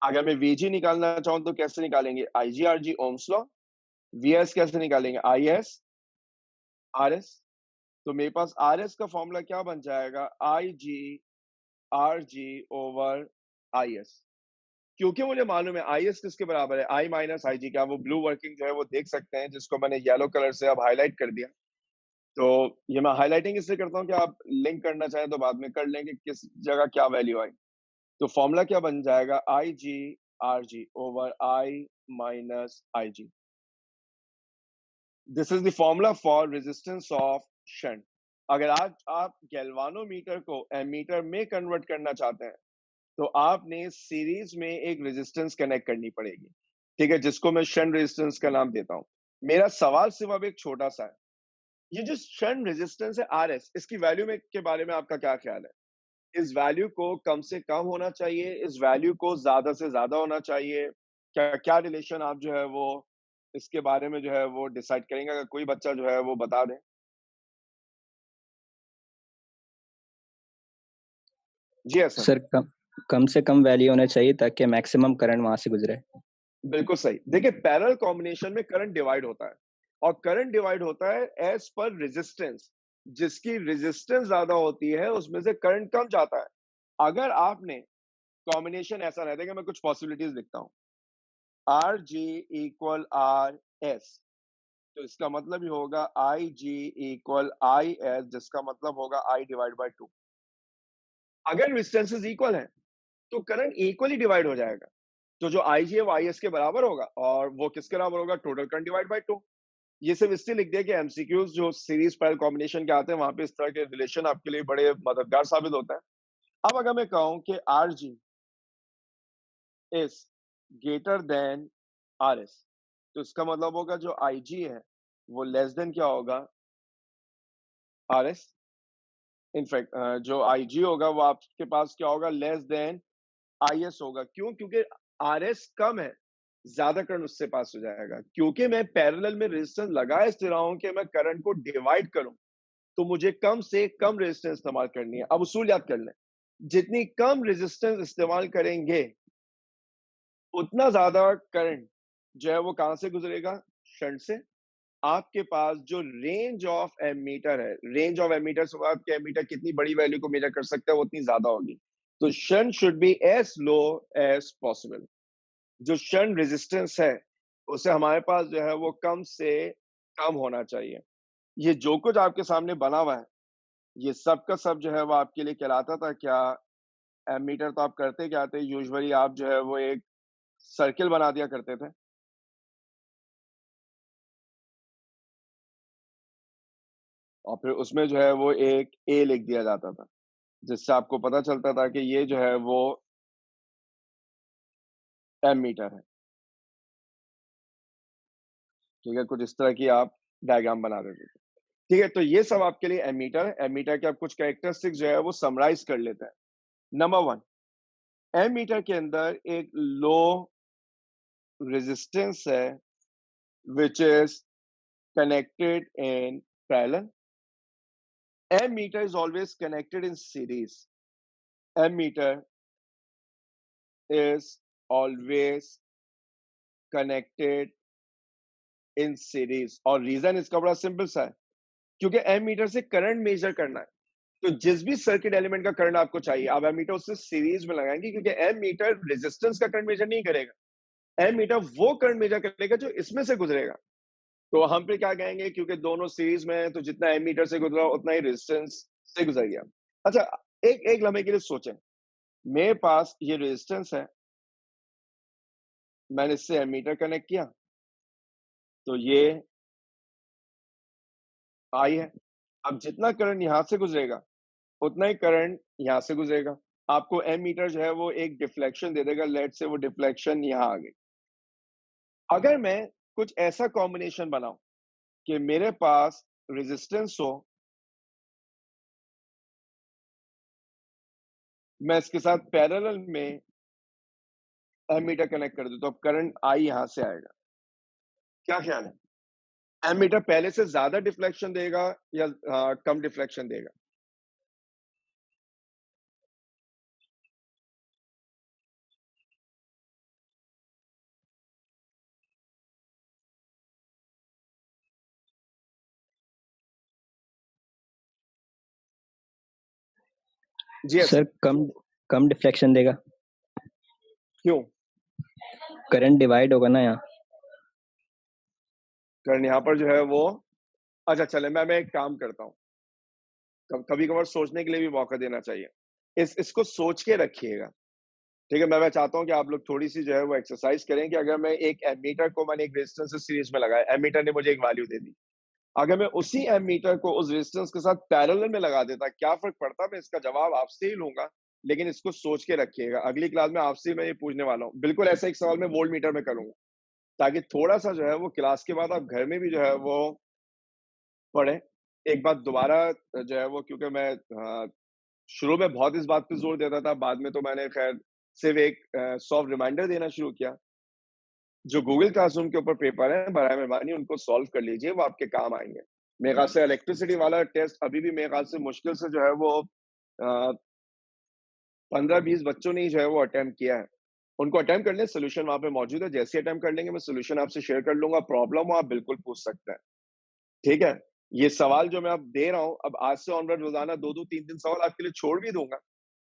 अगर मैं वी जी निकालना चाहूं तो कैसे निकालेंगे, I G R G Ohm's law. V S कैसे निकालेंगे, आई एस आर एस। तो मेरे पास आर एस का फॉर्मूला क्या बन जाएगा, I G R G over I S. क्योंकि मुझे मालूम है आई एस किसके बराबर है, आई माइनस आई जी का। वो ब्लू वर्किंग जो है वो देख सकते हैं, जिसको मैंने येलो कलर से अब हाईलाइट कर दिया। तो ये मैं हाईलाइटिंग इसलिए करता हूँ कि आप लिंक करना चाहें तो बाद में कर लें कि किस जगह क्या वैल्यू आई। तो फॉर्मूला क्या बन जाएगा, I G R G over I minus I G. This is the formula for resistance of shunt. अगर आज आप गैल्वानोमीटर को एमीटर में कन्वर्ट करना चाहते हैं, तो आपने सीरीज में एक रेजिस्टेंस कनेक्ट करनी पड़ेगी, ठीक है, जिसको मैं शंट रेजिस्टेंस का नाम देता हूं। मेरा सवाल सिर्फ अब एक छोटा सा है, ये जो शंट रेजिस्टेंस है आर एस, इसकी वैल्यू में के बारे में आपका क्या ख्याल है? इस वैल्यू को कम से कम होना चाहिए, इस वैल्यू को ज्यादा से ज्यादा होना चाहिए? क्या क्या रिलेशन आप जो है वो इसके बारे में जो है वो डिसाइड करेंगे? अगर कोई बच्चा जो है वो बता दे। जी हसन। सर कम से कम वैल्यू होना चाहिए ताकि मैक्सिमम करंट वहां से गुजरे। बिल्कुल सही। देखिए, पैरेलल कॉम्बिनेशन में करंट डिवाइड होता है, और करंट डिवाइड होता है एज पर रेजिस्टेंस। जिसकी रेजिस्टेंस ज्यादा होती है उसमें से करंट कम जाता है। अगर आपने कॉम्बिनेशन ऐसा रहता है कि मैं कुछ पॉसिबिलिटीज लिखता हूं, R G equal are S, तो इसका मतलब ही होगा आई जी इक्वल आई एस, जिसका मतलब होगा आई डिवाइड बाय 2। अगर रेजिस्टेंसेस इक्वल हैं तो करंट इक्वली डिवाइड हो जाएगा। तो जो आई जी है वो आई एस के बराबर होगा, और वो किसके बराबर होगा, टोटल करंट डिवाइड बाय 2। ये सिर्फ इसलिए लिख दिया कि एमसीक्यूज जो सीरीज पैरेलल कॉम्बिनेशन के आते हैं वहां पे इस तरह के रिलेशन आपके लिए बड़े मददगार साबित होता है। अब अगर मैं कहूं कि R G is greater than RS। तो इसका मतलब होगा जो IG है वो लेस देन क्या होगा, RS। इनफैक्ट जो IG होगा वो आपके पास क्या होगा, लेस देन IS होगा। क्यों? क्योंकि RS कम है, ज्यादा करंट उससे पास हो जाएगा। क्योंकि मैं पैरेलल में रेजिस्टेंस लगा इस तरह हूं कि मैं करंट को डिवाइड करूं, तो मुझे कम से कम रेजिस्टेंस इस्तेमाल करनी है। अब उसूल याद कर लें, जितनी कम रेजिस्टेंस इस्तेमाल करेंगे उतना ज्यादा करंट जो है वो कहां से गुजरेगा, शंट से। आपके पास जो रेंज ऑफ एमीटर है, रेंज ऑफ एमीटर से आपके एमीटर कितनी बड़ी वैल्यू को मेजर कर सकता है, वो उतनी ज्यादा होगी। तो shunt should be as low as possible. जो शंट रेजिस्टेंस है उसे हमारे पास जो है वो कम से कम होना चाहिए। ये जो कुछ आपके सामने बना हुआ है, ये सब का सब जो है वो आपके लिए कहलाता था क्या, एमीटर। तो आप करते क्या थे, यूजुअली आप जो है वो एक सर्किल बना दिया करते थे, और फिर उसमें जो है वो एक ए लिख दिया जाता था, जिससे आपको पता चलता था कि ये जो है वो एमीटर है। ठीक है, कुछ इस तरह की आप डायग्राम बना देते थे। ठीक है, तो ये सब आपके लिए एमीटर है। एमीटर के आप कुछ कैरेक्टरिस्टिक्स जो है वो समराइज कर लेते हैं। नंबर 1, एमीटर के अंदर एक लो रेजिस्टेंस है which is connected in parallel. Ammeter is always connected in series. Ammeter is always connected in series. और रीजन इसका बड़ा सिंपल सा है, क्योंकि एमीटर से करंट मेजर करना है। तो जिस भी सर्किट एलिमेंट का करंट आपको चाहिए, आप एमीटर उससे सीरीज में लगाएंगे, क्योंकि एमीटर रेजिस्टेंस का करंट मेजर नहीं करेगा। एमीटर वो करंट मेजर करेगा जो इसमें से गुजरेगा। तो हम पे क्या कहेंगे, क्योंकि दोनों सीरीज में है तो जितना एमीटर से गुजरा उतना ही रेजिस्टेंस से गुजर गया। अच्छा, एक एक लम्हे के लिए सोचें, मेरे पास ये रेजिस्टेंस है, मैंने इससे एमीटर कनेक्ट किया, तो ये आई है। अब जितना करंट यहां से गुजरेगा उतना ही करंट यहां से गुजरेगा। आपको एमीटर जो है वो एक डिफ्लेक्शन दे देगा, लेट से वो डिफ्लेक्शन यहां आ गई। अगर मैं कुछ ऐसा कॉम्बिनेशन बनाऊं कि मेरे पास रेजिस्टेंस हो, मैं इसके साथ पैरेलल में एमीटर कनेक्ट कर दूं, तो अब करंट आई यहां से आएगा। क्या ख्याल है, एमीटर पहले से ज्यादा डिफ्लेक्शन देगा या कम डिफ्लेक्शन देगा? जी सर कम कम डिफ्लेक्शन देगा। क्यों? करंट डिवाइड होगा ना यहाँ। करंट यहाँ पर जो है वो, अच्छा चले मैं एक काम करता हूँ, कभी कभार सोचने के लिए भी मौका देना चाहिए। इसको सोच के रखिएगा। ठीक है, मैं चाहता हूँ कि आप लोग थोड़ी सी जो है वो एक्सरसाइज करें कि अगर मैं एक एमीटर को मैंने एक रेजिस्टेंस से सीरीज में लगाया, एमीटर ने मुझे एक वैल्यू दे दी, अगर मैं उसी एमीटर को उस रेजिस्टेंस के साथ पैरेलल में लगा देता, क्या फर्क पड़ता? मैं इसका जवाब आपसे ही लूंगा, लेकिन इसको सोच के रखिएगा। अगली क्लास में आपसे ही मैं ये पूछने वाला हूँ, बिल्कुल ऐसा एक सवाल मैं वोल्ट मीटर में करूंगा, ताकि थोड़ा सा जो है वो क्लास के बाद आप घर में भी जो है वो पढ़ें। एक बात दोबारा जो है वो, क्योंकि मैं शुरू में बहुत इस बात पे जोर देता था, बाद में तो मैंने खैर सिर्फ एक सॉफ्ट रिमाइंडर देना शुरू किया। जो गूगल क्लासरूम के ऊपर पेपर है, बराए मेहरबानी उनको सॉल्व कर लीजिए, वो आपके काम आएंगे। मेरे ख्याल से इलेक्ट्रिसिटी वाला टेस्ट अभी भी मेरे ख्याल से मुश्किल से जो है वो 15-20 बच्चों ने ही जो है वो अटेम्प्ट किया है। उनको अटेम्प्ट करने, सोल्यूशन वहां पे मौजूद है, जैसे अटेम्प्ट कर लेंगे मैं सोल्यूशन आपसे शेयर कर लूंगा। प्रॉब्लम हो आप बिल्कुल पूछ सकते हैं। ठीक है, ये सवाल जो मैं अब दे रहा हूँ, अब आज से ऑनवर्ड रोजाना 2-2 3-3 सवाल आपके लिए छोड़ भी दूंगा,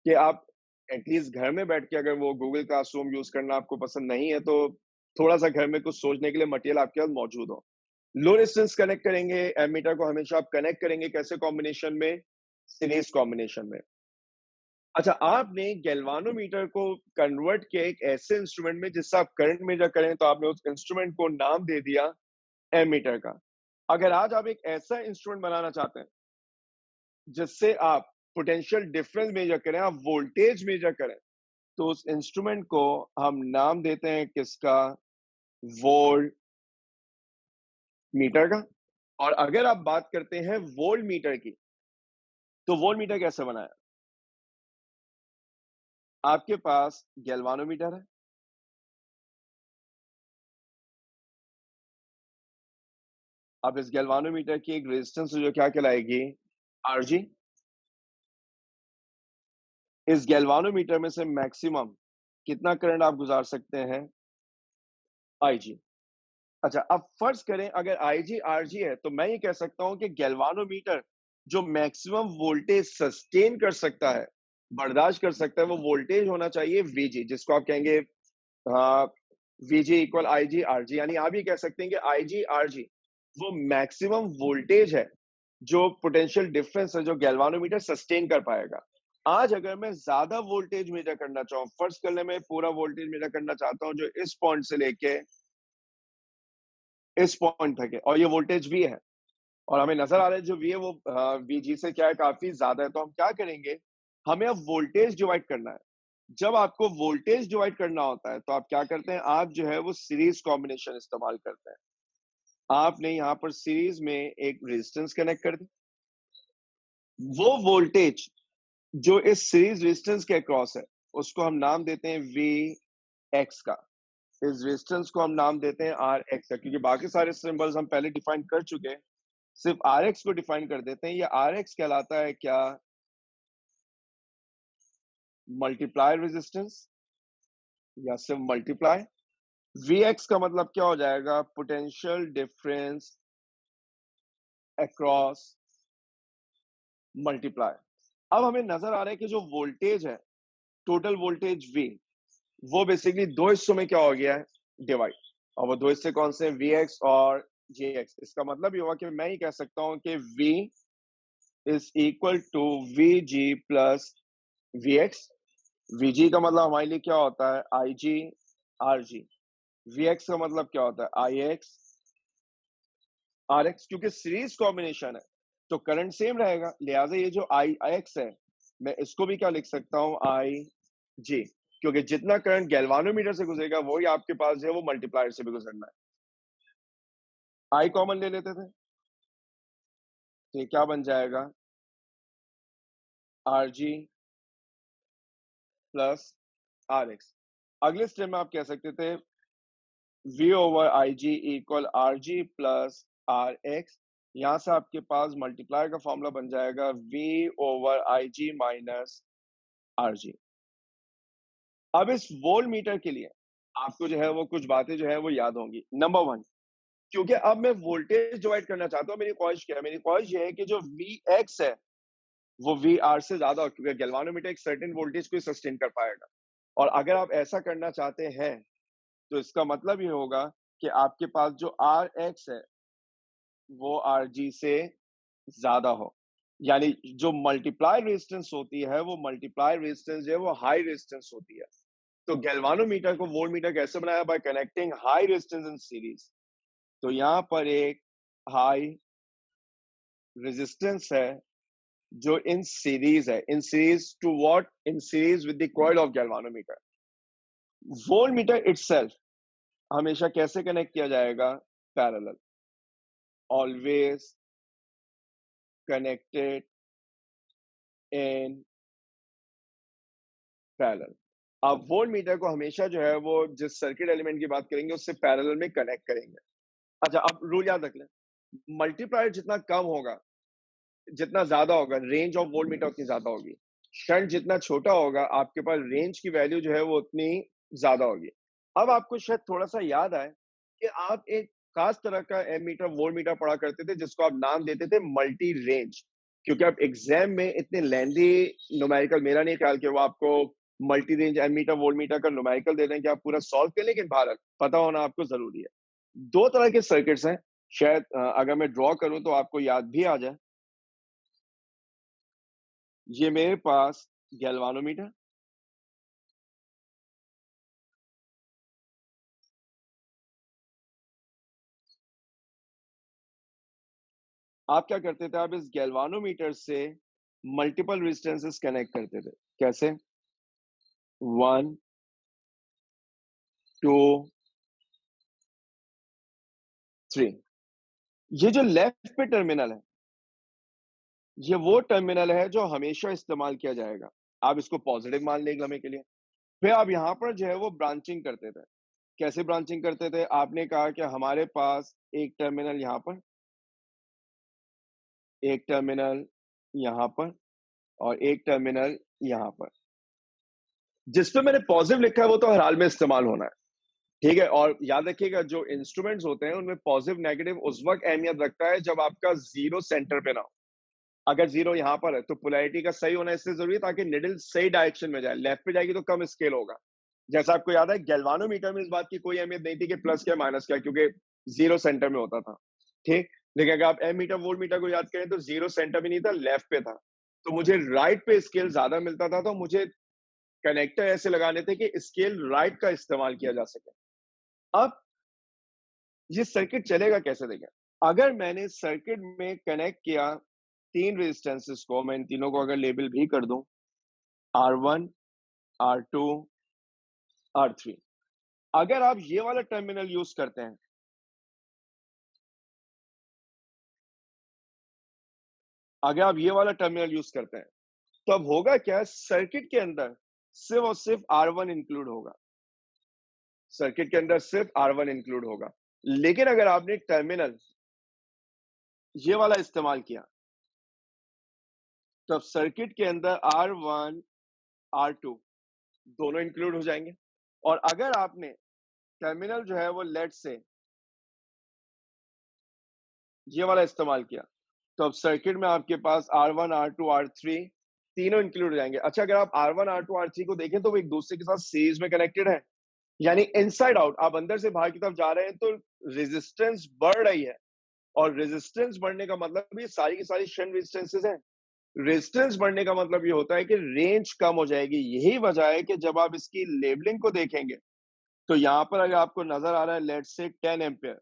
कि आप एटलीस्ट घर में बैठ के, अगर वो गूगल क्लासरूम यूज करना आपको पसंद नहीं है, तो थोड़ा सा घर में कुछ सोचने के लिए मटेरियल आपके पास मौजूद हो। लो रेजिस्टेंस कनेक्ट करेंगे, एमीटर को हमेशा आप कनेक्ट करेंगे कैसे कॉम्बिनेशन में, सीरीज कॉम्बिनेशन में। अच्छा, आपने गैल्वानोमीटर को कन्वर्ट किया एक ऐसे इंस्ट्रूमेंट में जिससे आप करंट मेजर करें, तो आपने उस इंस्ट्रूमेंट को नाम दे दिया एमीटर का। अगर आज आप एक ऐसा इंस्ट्रूमेंट बनाना चाहते हैं जिससे आप पोटेंशियल डिफरेंस मेजर करें, आप वोल्टेज मेजर करें, तो उस इंस्ट्रूमेंट को हम नाम देते हैं किसका? वोल्ट मीटर का। और अगर आप बात करते हैं वोल्ट मीटर की, तो वोल्ट मीटर कैसे बनाया? आपके पास गैल्वानोमीटर है, अब इस गैल्वानोमीटर की एक रेजिस्टेंस जो क्या कहलाएगी? आरजी। इस गैल्वानोमीटर में से मैक्सिमम कितना करंट आप गुजार सकते हैं? आईजी। अच्छा, अब फर्ज करें अगर आईजी आरजी है, तो मैं ये कह सकता हूं कि गैल्वानोमीटर जो मैक्सिमम वोल्टेज सस्टेन कर सकता है, बर्दाश्त कर सकता है, वो वोल्टेज होना चाहिए वीजी, जिसको आप कहेंगे वीजी इक्वल आईजी आरजी। यानी आप ये कह सकते हैं कि आईजी आरजी वो मैक्सिमम वोल्टेज है, जो पोटेंशियल डिफरेंस है, जो गैल्वानोमीटर सस्टेन कर पाएगा। आज अगर मैं ज्यादा वोल्टेज मेजर करना चाहूँ, फर्ज कर ले मैं पूरा वोल्टेज मेजर करना चाहता हूँ जो इस पॉइंट से लेके इस पॉइंट तक है, और ये वोल्टेज भी है, और हमें नजर आ रहा है जो वी है वो वीजी से क्या है, काफी ज्यादा है, तो हम क्या करेंगे? हमें अब वोल्टेज डिवाइड करना है। जब आपको वोल्टेज डिवाइड करना होता है, तो आप क्या करते हैं? आप जो है वो सीरीज कॉम्बिनेशन इस्तेमाल करते हैं। आपने यहाँ पर सीरीज में एक रेजिस्टेंस कनेक्ट कर दी, वो वोल्टेज जो इस सीरीज रेजिस्टेंस के अक्रॉस है, उसको हम नाम देते हैं वी एक्स का। इस रेजिस्टेंस को हम नाम देते हैं आर एक्स का, क्योंकि बाकी सारे सिंबल्स हम पहले डिफाइन कर चुके हैं, सिर्फ आर एक्स को डिफाइन कर देते हैं। ये आर एक्स कहलाता है क्या? मल्टीप्लाई रेजिस्टेंस, या सिर्फ मल्टीप्लाई। वी एक्स का मतलब क्या हो जाएगा? Potential difference across multiply. अब हमें नजर आ रहा है कि जो वोल्टेज है, टोटल वोल्टेज वी, वो बेसिकली दो हिस्सों में क्या हो गया है? डिवाइड। और वो दो हिस्से कौन से हैं? वी एक्स और जी एक्स। इसका मतलब ये हुआ कि मैं ही कह सकता हूं कि V is equal to V G plus V X. VG का मतलब हमारे लिए क्या होता है? I G R G. V X का मतलब क्या होता है? I X R X. क्योंकि सीरीज कॉम्बिनेशन है तो करंट सेम रहेगा, लिहाजा ये जो आई एक्स है, मैं इसको भी क्या लिख सकता हूं? आई जी। क्योंकि जितना करंट गैल्वानोमीटर से गुजरेगा वही आपके पास जो है वो मल्टीप्लायर से भी गुजरना है। आई कॉमन ले लेते थे, तो ये क्या बन जाएगा? R G plus R X. अगले स्टेप में आप कह सकते थे V over I G equal R G plus R X. यहां से आपके पास मल्टीप्लायर का फॉर्मूला बन जाएगा V over I G minus R G. अब इस वोल्ट मीटर के लिए आपको जो है वो कुछ बातें जो है वो याद होंगी। नंबर वन, क्योंकि अब मैं वोल्टेज डिवाइड करना चाहता हूं, मेरी ख्वाहिश क्या है? मेरी ख्वाहिश ये है कि जो वी एक्स है वो वी आर से ज्यादा हो, क्योंकि गैल्वानोमीटर एक सर्टेन वोल्टेज को सस्टेन कर पाएगा। और अगर आप ऐसा करना चाहते हैं, तो इसका मतलब ये होगा कि आपके पास जो आर एक्स है वो आर जी से ज्यादा हो। यानी जो मल्टीप्लाई रेजिस्टेंस होती है, वो मल्टीप्लाई रेजिस्टेंस जो है वो हाई रेजिस्टेंस होती है। तो गैल्वानोमीटर को वोल्ट मीटर कैसे बनाया? Bye connecting high resistance in series. तो यहां पर एक हाई रेजिस्टेंस है जो इन सीरीज है, in series to what? In series with the coil of galvanometer. Volt meter itself हमेशा कैसे कनेक्ट किया जाएगा? Parallel, always connected in parallel. आप वोल्ट मीटर को हमेशा जो है वो जिस सर्किट एलिमेंट की बात करेंगे उससे पैरेलल में कनेक्ट करेंगे। अच्छा, अब रूल याद रख लें, मल्टीप्लायर जितना कम होगा, जितना ज्यादा होगा, रेंज ऑफ वोल्ट मीटर उतनी ज्यादा होगी। शंट जितना छोटा होगा, आपके पास रेंज की वैल्यू जो है वो उतनी ज्यादा होगी। अब आपको शायद थोड़ा सा याद आए कि आप एक खास तरह का एम मीटर वोल्ट मीटर पढ़ा करते थे, जिसको आप नाम देते थे मल्टी रेंज। क्योंकि आप एग्जाम में इतने लेंदी न्यूमेरिकल, मेरा नहीं ख्याल कि वो आपको multi range ammeter volt meter का न्यूमेरिकल दे दें कि आप पूरा सॉल्व करें, लेकिन भारत पता होना आपको जरूरी है। दो तरह के सर्किट्स हैं, शायद अगर मैं ड्रॉ करूं तो आपको याद भी आ जाए। ये मेरे पास गैल्वानोमीटर, आप क्या करते थे? आप इस गैल्वानोमीटर से मल्टीपल रेजिस्टेंसेस कनेक्ट करते थे। कैसे? 1 2 3। ये जो लेफ्ट पे टर्मिनल है, ये वो टर्मिनल है जो हमेशा इस्तेमाल किया जाएगा। आप इसको पॉजिटिव मान लें एक लम्हे के लिए। फिर आप यहाँ पर जो है वो ब्रांचिंग करते थे। कैसे ब्रांचिंग करते थे? आपने कहा कि हमारे पास एक टर्मिनल यहाँ पर, एक टर्मिनल यहाँ पर और एक टर्मिनल यहाँ पर। जिस पे मैंने पॉजिटिव लिखा है वो तो हर हाल में इस्तेमाल होना है, ठीक है? और याद रखिएगा जो इंस्ट्रूमेंट्स होते हैं उनमें पॉजिटिव नेगेटिव उस वक्त अहमियत रखता है जब आपका जीरो सेंटर पे ना हो। अगर जीरो यहाँ पर है तो पोलैरिटी का सही होना इसलिए जरूरी है ताकि निडल सही डायरेक्शन में जाए। लेफ्ट पे जाएगी तो कम स्केल होगा। जैसा आपको याद है गैल्वानोमीटर में इस बात की कोई अहमियत नहीं थी कि प्लस क्या माइनस क्या, क्योंकि जीरो सेंटर में होता था, ठीक। लेकिन अगर आप एमीटर वोल्ट मीटर को याद करें तो जीरो सेंटर में नहीं था, लेफ्ट पे था। तो मुझे राइट पे स्केल ज्यादा मिलता था, तो मुझे कनेक्टर ऐसे लगाने थे कि स्केल राइट का इस्तेमाल किया जा सके। अब ये सर्किट चलेगा कैसे देखें। अगर मैंने सर्किट में कनेक्ट किया तीन रेजिस्टेंसेस को, मैं इन तीनों को अगर लेबल भी कर दूं R1 R2 R3, अगर आप ये वाला टर्मिनल यूज करते हैं, अगर आप ये वाला टर्मिनल यूज करते हैं तो अब होगा क्या, सर्किट के अंदर सिर्फ और सिर्फ R1 इंक्लूड होगा। सर्किट के अंदर सिर्फ R1 इंक्लूड होगा। लेकिन अगर आपने टर्मिनल ये वाला इस्तेमाल किया तो अब सर्किट के अंदर R1 R2 दोनों इंक्लूड हो जाएंगे। और अगर आपने टर्मिनल जो है वो लेट से ये वाला इस्तेमाल किया तो अब सर्किट में आपके पास R1 R2 R3 तीनों इंक्लूड हो जाएंगे। अच्छा, अगर आप R1 R2 R3 को देखें तो वो एक दूसरे के साथ सीरीज में कनेक्टेड है, यानी इनसाइड आउट। आप अंदर से बाहर की तरफ जा रहे हैं तो रेजिस्टेंस बढ़ रही है, और रेजिस्टेंस बढ़ने का मतलब ये सारी की सारी शंट रेजिस्टेंसेस हैं। रेजिस्टेंस बढ़ने का मतलब ये होता है कि रेंज कम हो जाएगी। यही वजह है कि जब आप इसकी लेबलिंग को देखेंगे तो यहाँ पर अगर आपको नजर आ रहा है लेट से 10 एम्पियर,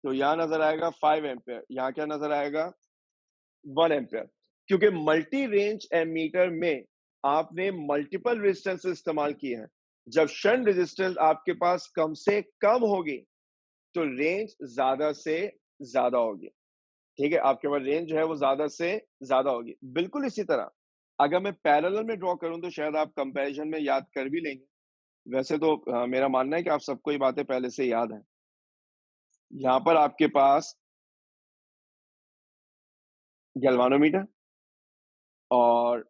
तो यहाँ नजर आएगा 5 एम्पियर, यहाँ क्या नजर आएगा 1 एम्पियर। क्योंकि मल्टी रेंज एमीटर में आपने मल्टीपल रेजिस्टेंस इस्तेमाल किए हैं। जब शंट रेजिस्टेंस आपके पास कम से कम होगी तो रेंज ज्यादा से ज्यादा होगी, ठीक है। आपके पास रेंज जो है वो ज्यादा से ज्यादा होगी। बिल्कुल इसी तरह अगर मैं पैरेलल में ड्रॉ करूं तो शायद आप कंपैरिजन में याद कर भी लेंगे। वैसे तो मेरा मानना है कि आप सबको ये बातें पहले से याद हैं। यहाँ पर आपके पास गैल्वानोमीटर और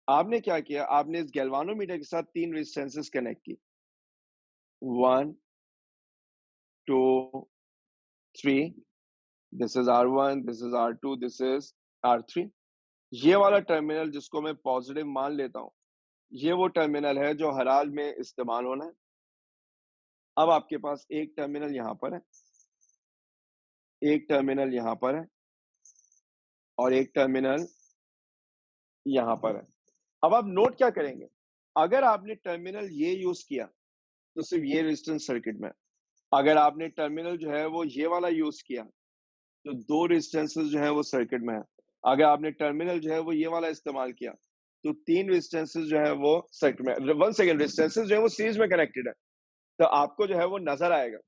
आपने क्या किया, आपने इस गैल्वानोमीटर के साथ तीन रेजिस्टेंसेस कनेक्ट की, 1 2 3। This is R1, this is R2, this is R3। ये वाला टर्मिनल जिसको मैं पॉजिटिव मान लेता हूं, ये वो टर्मिनल है जो हर हाल में इस्तेमाल होना है। अब आपके पास एक टर्मिनल यहां पर है, एक टर्मिनल यहां पर है और एक टर्मिनल यहां पर है। अब आप नोट क्या करेंगे, अगर आपने टर्मिनल ये यूज किया तो सिर्फ ये रेजिस्टेंस सर्किट में। अगर आपने टर्मिनल जो है वो ये वाला यूज किया तो दो रेजिस्टेंसेस जो है वो सर्किट में है। अगर आपने टर्मिनल जो है वो ये वाला इस्तेमाल किया तो तीन रेजिस्टेंसेस जो है वो सर्किट में। वन सेकेंड, रेजिस्टेंसेस जो है वो सीरीज में कनेक्टेड है, तो आपको जो है वो नजर आएगा।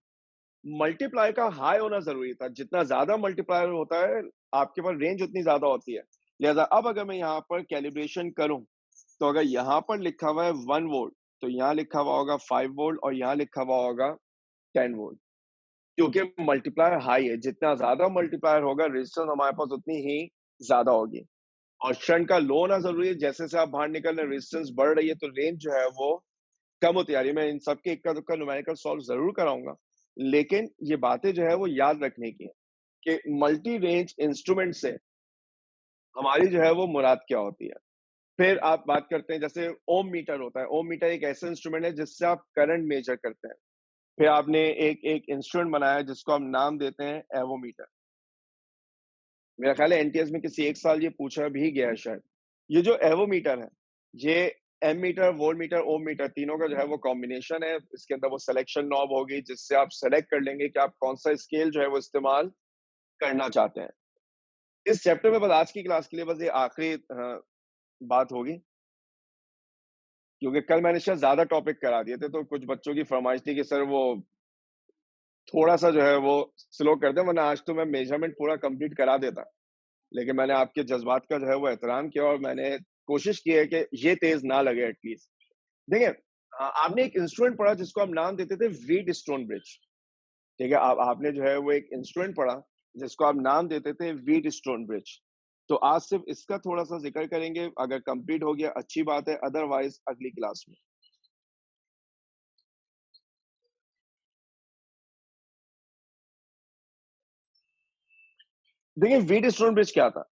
मल्टीप्लायर का हाई होना जरूरी था। जितना ज्यादा मल्टीप्लायर होता है आपके पास रेंज उतनी ज्यादा होती है। लिहाजा अब अगर मैं यहाँ पर कैलिब्रेशन करूं तो अगर यहाँ पर लिखा हुआ है 1 वोल्ट तो यहाँ लिखा हुआ होगा 5 वोल्ट और यहाँ लिखा हुआ होगा 10 वोल्ट, क्योंकि मल्टीप्लायर हाई है। जितना ज्यादा मल्टीप्लायर होगा रेजिस्टेंस हमारे पास उतनी ही ज्यादा होगी। और शंट का लो होना जरूरी है। जैसे जैसे आप बाहर निकल रहे हैं रेजिस्टेंस बढ़ रही है तो रेंज जो है वो कम होती जा रही है। मैं इन सबके इक्का दुक्का न्यूमेरिकल सॉल्व जरूर कराऊंगा, लेकिन ये बातें जो है वो याद रखने की है कि मल्टी रेंज इंस्ट्रूमेंट से हमारी जो है वो मुराद क्या होती है। फिर आप बात करते हैं जैसे ओम मीटर होता है। ओम मीटर एक ऐसा इंस्ट्रूमेंट है जिससे आप करंट मेजर करते हैं। फिर आपने एक एक इंस्ट्रूमेंट बनाया जिसको हम नाम देते हैं एवोमीटर। मेरा ख्याल है एनटीएस में किसी एक साल ये पूछा भी गया है शायद। ये जो एवोमीटर है ये एम मीटर, वोल्ट मीटर, ओम मीटर तीनों का जो है वो कॉम्बिनेशन है। इसके अंदर वो सिलेक्शन नॉब होगी जिससे आप सेलेक्ट कर लेंगे कि आप कौन सा स्केल जो है वो इस्तेमाल करना चाहते हैं। इस चैप्टर में बस आज की क्लास के लिए बस ये आखिरी बात होगी, क्योंकि कल मैंने शायद ज्यादा टॉपिक करा दिए थे, तो कुछ बच्चों की फरमाइश थी कि सर वो थोड़ा सा जो है वो स्लो कर दें, वरना आज तो मैं मेजरमेंट पूरा कंप्लीट करा देता। लेकिन मैंने आपके जज्बात का जो है वो एहतराम किया और मैंने कोशिश की है कि ये तेज ना लगे एटलीस्ट। देखिए, आपने एक इंस्ट्रूमेंट पढ़ा जिसको हम नाम देते थे व्हीटस्टोन ब्रिज। ठीक है, आपने जो है वो एक इंस्ट्रूमेंट पढ़ा जिसको आप नाम देते थे व्हीटस्टोन ब्रिज। तो आज सिर्फ इसका थोड़ा सा जिक्र करेंगे, अगर कंप्लीट हो गया अच्छी बात है, अदरवाइज अगली क्लास में। देखिए, व्हीटस्टोन ब्रिज क्या था?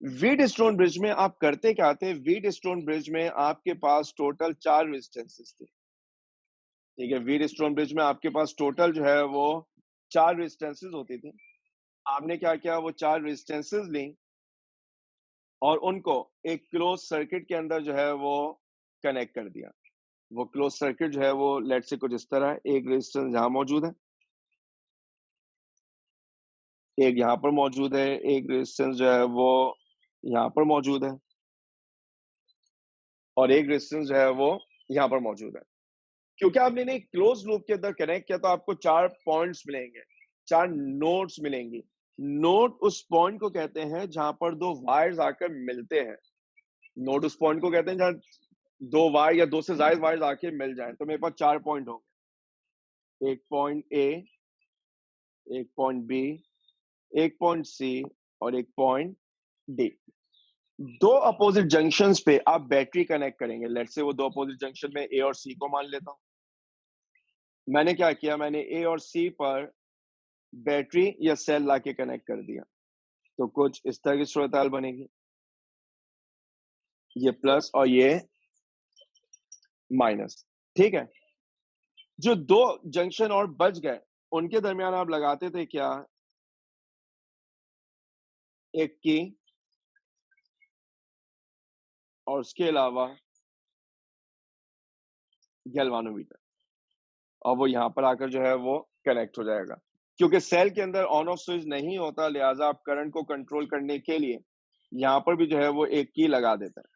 व्हीटस्टोन ब्रिज में आप करते क्या थे? व्हीटस्टोन ब्रिज में आपके पास टोटल 4 रेजिस्टेंसेस थे। ठीक है, व्हीटस्टोन ब्रिज में आपके पास टोटल जो है वो 4 रेजिस्टेंसेस होती थी। आपने क्या किया? वो 4 रेजिस्टेंसेस ली और उनको एक क्लोज सर्किट के अंदर जो है वो कनेक्ट कर दिया। वो क्लोज सर्किट जो है वो लेट से कुछ इस तरह है। एक रेजिस्टेंस यहाँ मौजूद है, एक यहाँ पर मौजूद है, एक रेजिस्टेंस जो है वो यहाँ पर मौजूद है और एक रेजिस्टेंस जो है वो यहाँ पर मौजूद है। क्योंकि आपने एक क्लोज लूप के अंदर कनेक्ट किया तो आपको 4 पॉइंट्स मिलेंगे, 4 नोड्स मिलेंगी। नोड उस पॉइंट को कहते हैं जहां पर 2 वायर्स आकर मिलते हैं। नोड उस पॉइंट को कहते हैं जहां 2 वायर या 2 से ज्यादा वायर्स आके मिल जाएं। तो मेरे पास 4 पॉइंट होंगे, एक पॉइंट ए, एक पॉइंट बी, एक पॉइंट सी और एक पॉइंट डी। 2 अपोजिट जंक्शंस पे आप बैटरी कनेक्ट करेंगे। लेट्स से वो 2 अपोजिट जंक्शन में ए और सी को मान लेता हूं। मैंने क्या किया? मैंने ए और सी पर बैटरी या सेल लाके कनेक्ट कर दिया। तो कुछ इस तरह की सूरत हाल बनेगी, ये प्लस और ये माइनस। ठीक है, जो 2 जंक्शन और बच गए उनके दरमियान आप लगाते थे क्या? एक की और उसके अलावा गैल्वानोमीटर, और वो यहां पर आकर जो है वो कनेक्ट हो जाएगा। क्योंकि सेल के अंदर ऑन ऑफ स्विच नहीं होता, लिहाजा आप करंट को कंट्रोल करने के लिए यहां पर भी जो है वो एक की लगा देते हैं।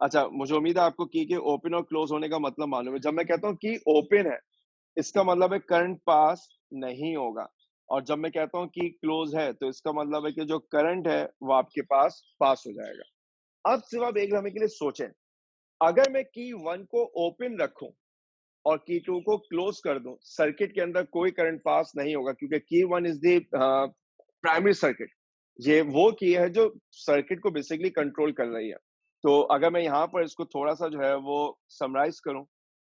अच्छा, मुझे उम्मीद है आपको की के ओपन और क्लोज होने का मतलब मालूम है। जब मैं कहता हूँ की ओपन है, इसका मतलब है करंट पास नहीं होगा, और जब मैं कहता हूँ कि क्लोज है तो इसका मतलब है कि जो करंट है वो आपके पास पास हो जाएगा। अब सिर्फ आप एक समय के लिए सोचें, अगर मैं की 1 को ओपन रखूं और की 2 को क्लोज कर दूं, सर्किट के अंदर कोई करंट पास नहीं होगा, क्योंकि की 1 इज द प्राइमरी सर्किट। ये वो की है जो सर्किट को बेसिकली कंट्रोल कर रही है। तो अगर मैं यहाँ पर इसको थोड़ा सा जो है वो समराइज करूं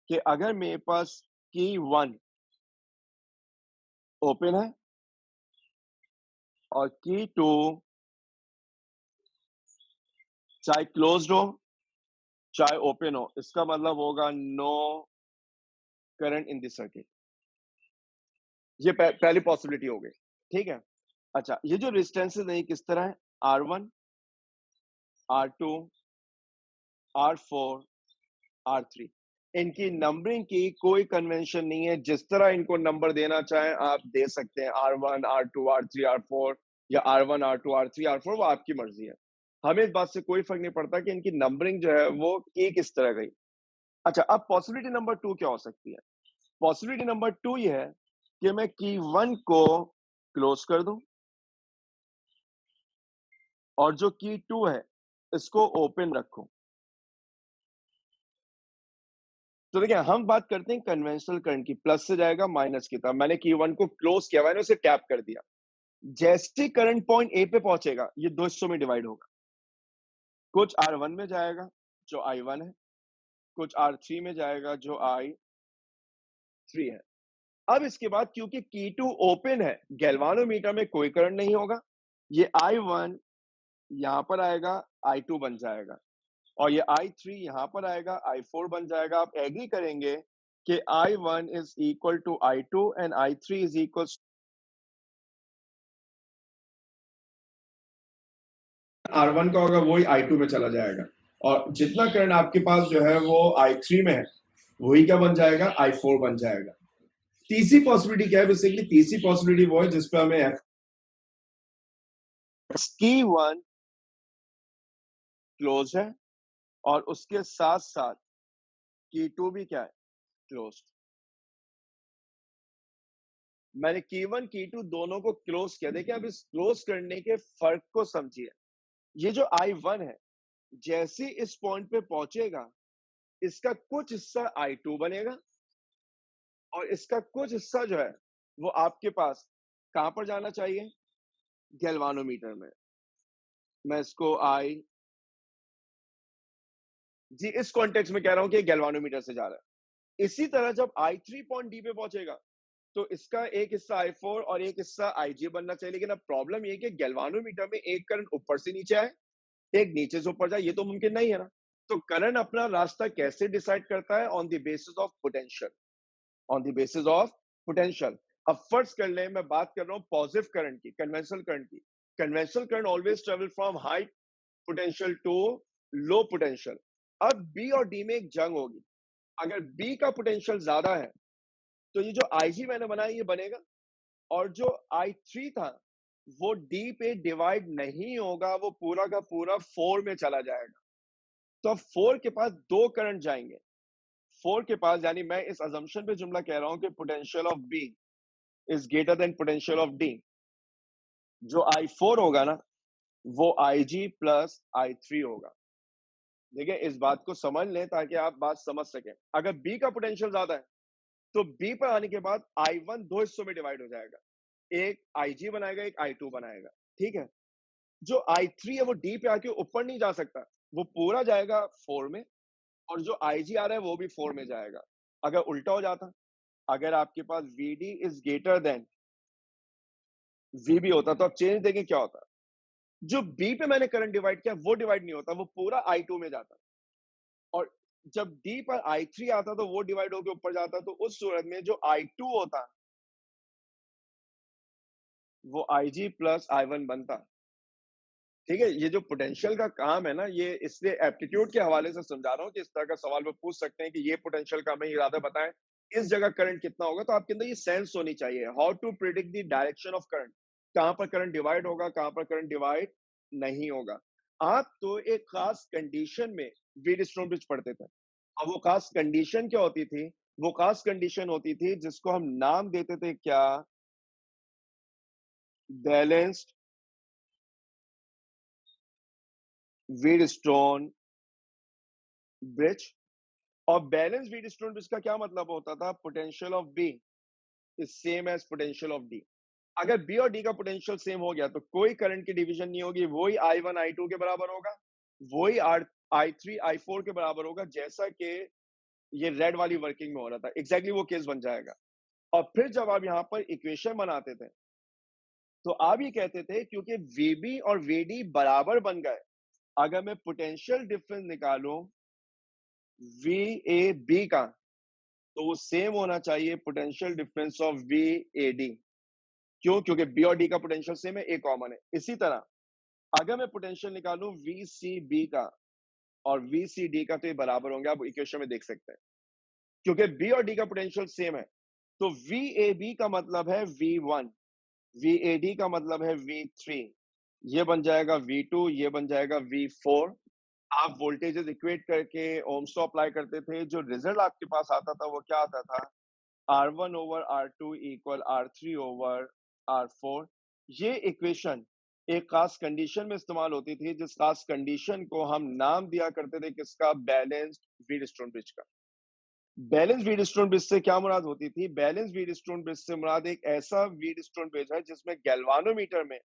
कि अगर मेरे पास की 1 ओपन है और की 2 चाहे क्लोज्ड हो चाहे ओपन हो, इसका मतलब होगा no current in this circuit. ये पहली पॉसिबिलिटी हो गई। ठीक है, अच्छा, ये जो रेजिस्टेंसेस नहीं किस तरह है? R1, R2, R4, R3। इनकी नंबरिंग की कोई कन्वेंशन नहीं है, जिस तरह इनको नंबर देना चाहें आप दे सकते हैं। R1, R2, R3, R4 या R1, R2, R3, R4, वो आपकी मर्जी है। हमें इस बात से कोई फर्क नहीं पड़ता कि इनकी नंबरिंग जो है वो की किस तरह गई। अच्छा, अब पॉसिबिलिटी नंबर 2 क्या हो सकती है? पॉसिबिलिटी नंबर 2 ये है कि मैं की 1 को क्लोज कर दूं और जो की 2 है इसको ओपन रखूं। तो देखिए, हम बात करते हैं कन्वेंशनल करंट की, प्लस से जाएगा माइनस की तरफ। मैंने की 1 को क्लोज किया, मैंने उसे टैप कर दिया। जैसे करंट पॉइंट ए पे पहुंचेगा, ये 2 हिस्सों में डिवाइड होगा। कुछ R1 में जाएगा जो I1 है, कुछ R3 में जाएगा जो I3 है। अब इसके बाद क्योंकि की 2 ओपन है, गैल्वानोमीटर में कोई करंट नहीं होगा, ये I1 यहां पर आएगा, I2 बन जाएगा, और ये I3 यहां पर आएगा, I4 बन जाएगा। आप एग्री करेंगे कि I1 is equal to I2 and I3 is equal R1 का होगा, वही I2 में चला जाएगा, और जितना करंट आपके पास जो है वो I3 में है, वही क्या बन जाएगा? I4 बन जाएगा। तीसरी पॉसिबिलिटी क्या है? बेसिकली तीसरी पॉसिबिलिटी वो है जिसपे हमें Key1 क्लोज है और उसके साथ साथ Key2 भी क्या है, क्लोज्ड। मैंने Key1 Key2 दोनों को क्लोज किया। देखिए अब इस क्लोज करने के फर्क को समझिए। ये जो I1 है, जैसे इस पॉइंट पे पहुंचेगा, इसका कुछ हिस्सा I2 बनेगा और इसका कुछ हिस्सा जो है वो आपके पास कहां पर जाना चाहिए, गैल्वानोमीटर में। मैं इसको जी इस कॉन्टेक्स्ट में कह रहा हूं कि गैल्वानोमीटर से जा रहा है। इसी तरह जब I3 पॉइंट डी पे पहुंचेगा तो इसका एक हिस्सा I4 और एक हिस्सा IG बनना चाहिए। लेकिन अब प्रॉब्लम ये है कि गैल्वानोमीटर में एक करंट ऊपर से नीचे आए, एक नीचे से ऊपर जाए, ये तो मुमकिन नहीं है ना। तो करंट अपना रास्ता कैसे डिसाइड करता है, on the basis of potential, on the basis of potential. अब फर्ज कर ले मैं बात कर रहा हूं पॉजिटिव करंट की, कन्वेंशनल करंट की। Conventional current always travel from high potential to low potential. अब बी और डी में एक जंग होगी। अगर बी का पोटेंशियल ज्यादा है तो ये जो IG मैंने बनाया ये बनेगा, और जो I3 था वो D पे डिवाइड नहीं होगा, वो पूरा का पूरा 4 में चला जाएगा। तो अब 4 के पास दो करंट जाएंगे। 4 के पास, यानी मैं इस अजम्पशन पे जुमला कह रहा हूं कि potential of B is greater than potential of D। जो I4 होगा ना वो IG प्लस I3 होगा। देखिए इस बात को समझ लें ताकि आप बात समझ सकें। अगर B का पोटेंशियल ज्यादा है तो B पर आने के बाद I1 दो हिस्सों में डिवाइड हो जाएगा, एक IG बनाएगा, एक I2 बनाएगा। ठीक है, जो I3 है वो D पे आके ऊपर नहीं जा सकता, वो पूरा जाएगा 4 में, और जो IG आ रहा है वो भी 4 में जाएगा। अगर उल्टा हो जाता, अगर आपके पास VD is greater than VB होता तो अब चेंज देखें क्या होता। जो B पे मैंने करंट डिवाइड किया वो डिवाइड नहीं होता, वो पूरा I2 में जाता, और जब D पर I3 आता तो वो डिवाइड होकर ऊपर जाता। तो उस सूरत में जो I2 होता वो IG प्लस I1 बनता। ठीक है, ये जो पोटेंशियल का काम है ना, ये इसलिए एप्टीट्यूड के हवाले से समझा रहा हूँ कि इस तरह का सवाल वो पूछ सकते हैं कि ये पोटेंशियल का हमें इरादा बताएं, इस जगह करंट कितना होगा। तो आपके अंदर ये सेंस होनी चाहिए, how to predict the direction of current, कहां पर करंट डिवाइड होगा, कहां पर करंट डिवाइड नहीं होगा। आप तो एक खास कंडीशन में व्हीटस्टोन ब्रिज पढ़ते थे। अब वो खास कंडीशन क्या होती थी, वो खास कंडीशन होती थी जिसको हम नाम देते थे क्या, बैलेंस्ड व्हीटस्टोन ब्रिज। और बैलेंस व्हीटस्टोन ब्रिज का क्या मतलब होता था, potential of B is same as potential of D. अगर बी और डी का पोटेंशियल सेम हो गया तो कोई करंट की डिवीजन नहीं होगी, वही I1 I2 के बराबर होगा, वही I3 I4 के बराबर होगा, जैसा कि ये रेड वाली वर्किंग में हो रहा था। एग्जैक्टली वो केस बन जाएगा। और फिर जब आप यहाँ पर इक्वेशन बनाते थे तो आप ये कहते थे क्योंकि VB और VD बराबर बन गए, अगर मैं पोटेंशियल डिफरेंस निकालूं VAB का तो वो सेम होना चाहिए पोटेंशियल डिफरेंस ऑफ VAD। क्यों, क्योंकि B और D का पोटेंशियल सेम है, A कॉमन है। इसी तरह अगर मैं पोटेंशियल निकालूं VCB का और VCD का तो ये बराबर होंगे, आप इक्वेशन में देख सकते हैं। क्योंकि B और D का पोटेंशियल सेम है तो VAB का मतलब है V1, VAD का मतलब है V3, ये बन जाएगा V2, ये बन जाएगा V4। आप वोल्टेजेस इक्वेट करके ओम्स लॉ अप्लाई करते थे, जो रिजल्ट आपके पास आता था वो क्या आता था, R1 over R2 equal R3 over R4। ये इक्वेशन एक खास कंडीशन में इस्तेमाल होती थी, जिस खास कंडीशन को हम नाम दिया करते थे किसका, बैलेंस्ड व्हीटस्टोन ब्रिज का। बैलेंस व्हीटस्टोन ब्रिज से क्या मुराद होती थी, बैलेंस व्हीटस्टोन ब्रिज से मुराद एक ऐसा व्हीटस्टोन ब्रिज है जिसमें गैल्वानोमीटर में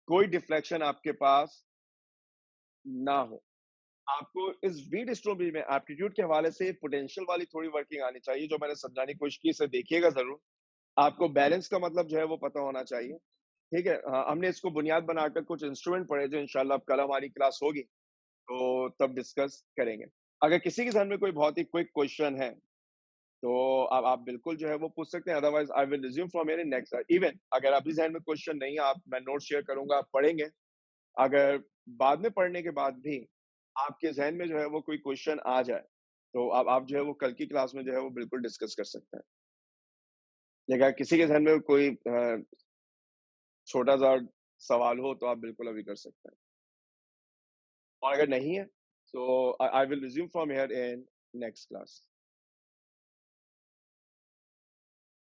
कोई डिफ्लेक्शन आपके पास ना हो। आपको इस व्हीटस्टोन ब्रिज में एप्टीट्यूड के हवाले से पोटेंशियल वाली थोड़ी वर्किंग आनी चाहिए, जो मैंने समझाने की कोशिश की, इसे देखिएगा जरूर। आपको बैलेंस का मतलब जो है वो पता होना चाहिए। ठीक है, हाँ, हमने इसको बुनियाद बनाकर कुछ इंस्ट्रूमेंट पढ़े जो इंशाल्लाह कल हमारी क्लास होगी तो तब डिस्कस करेंगे। अगर किसी के ध्यान में कोई बहुत ही क्विक क्वेश्चन है तो आप बिल्कुल जो है वो पूछ सकते हैं, otherwise I will resume from here in next. Even अगर अभी ध्यान में क्वेश्चन नहीं है, आप मैं नोट शेयर करूंगा, आप पढ़ेंगे। अगर बाद में पढ़ने के बाद भी आपके जहन में जो है वो कोई क्वेश्चन आ जाए तो आप जो है वो कल की क्लास में जो है वो बिल्कुल डिस्कस कर सकते हैं। अगर किसी के जहन में कोई छोटा सा सवाल हो तो आप बिल्कुल अभी कर सकते हैं। और अगर नहीं है, तो I will resume from here in next class.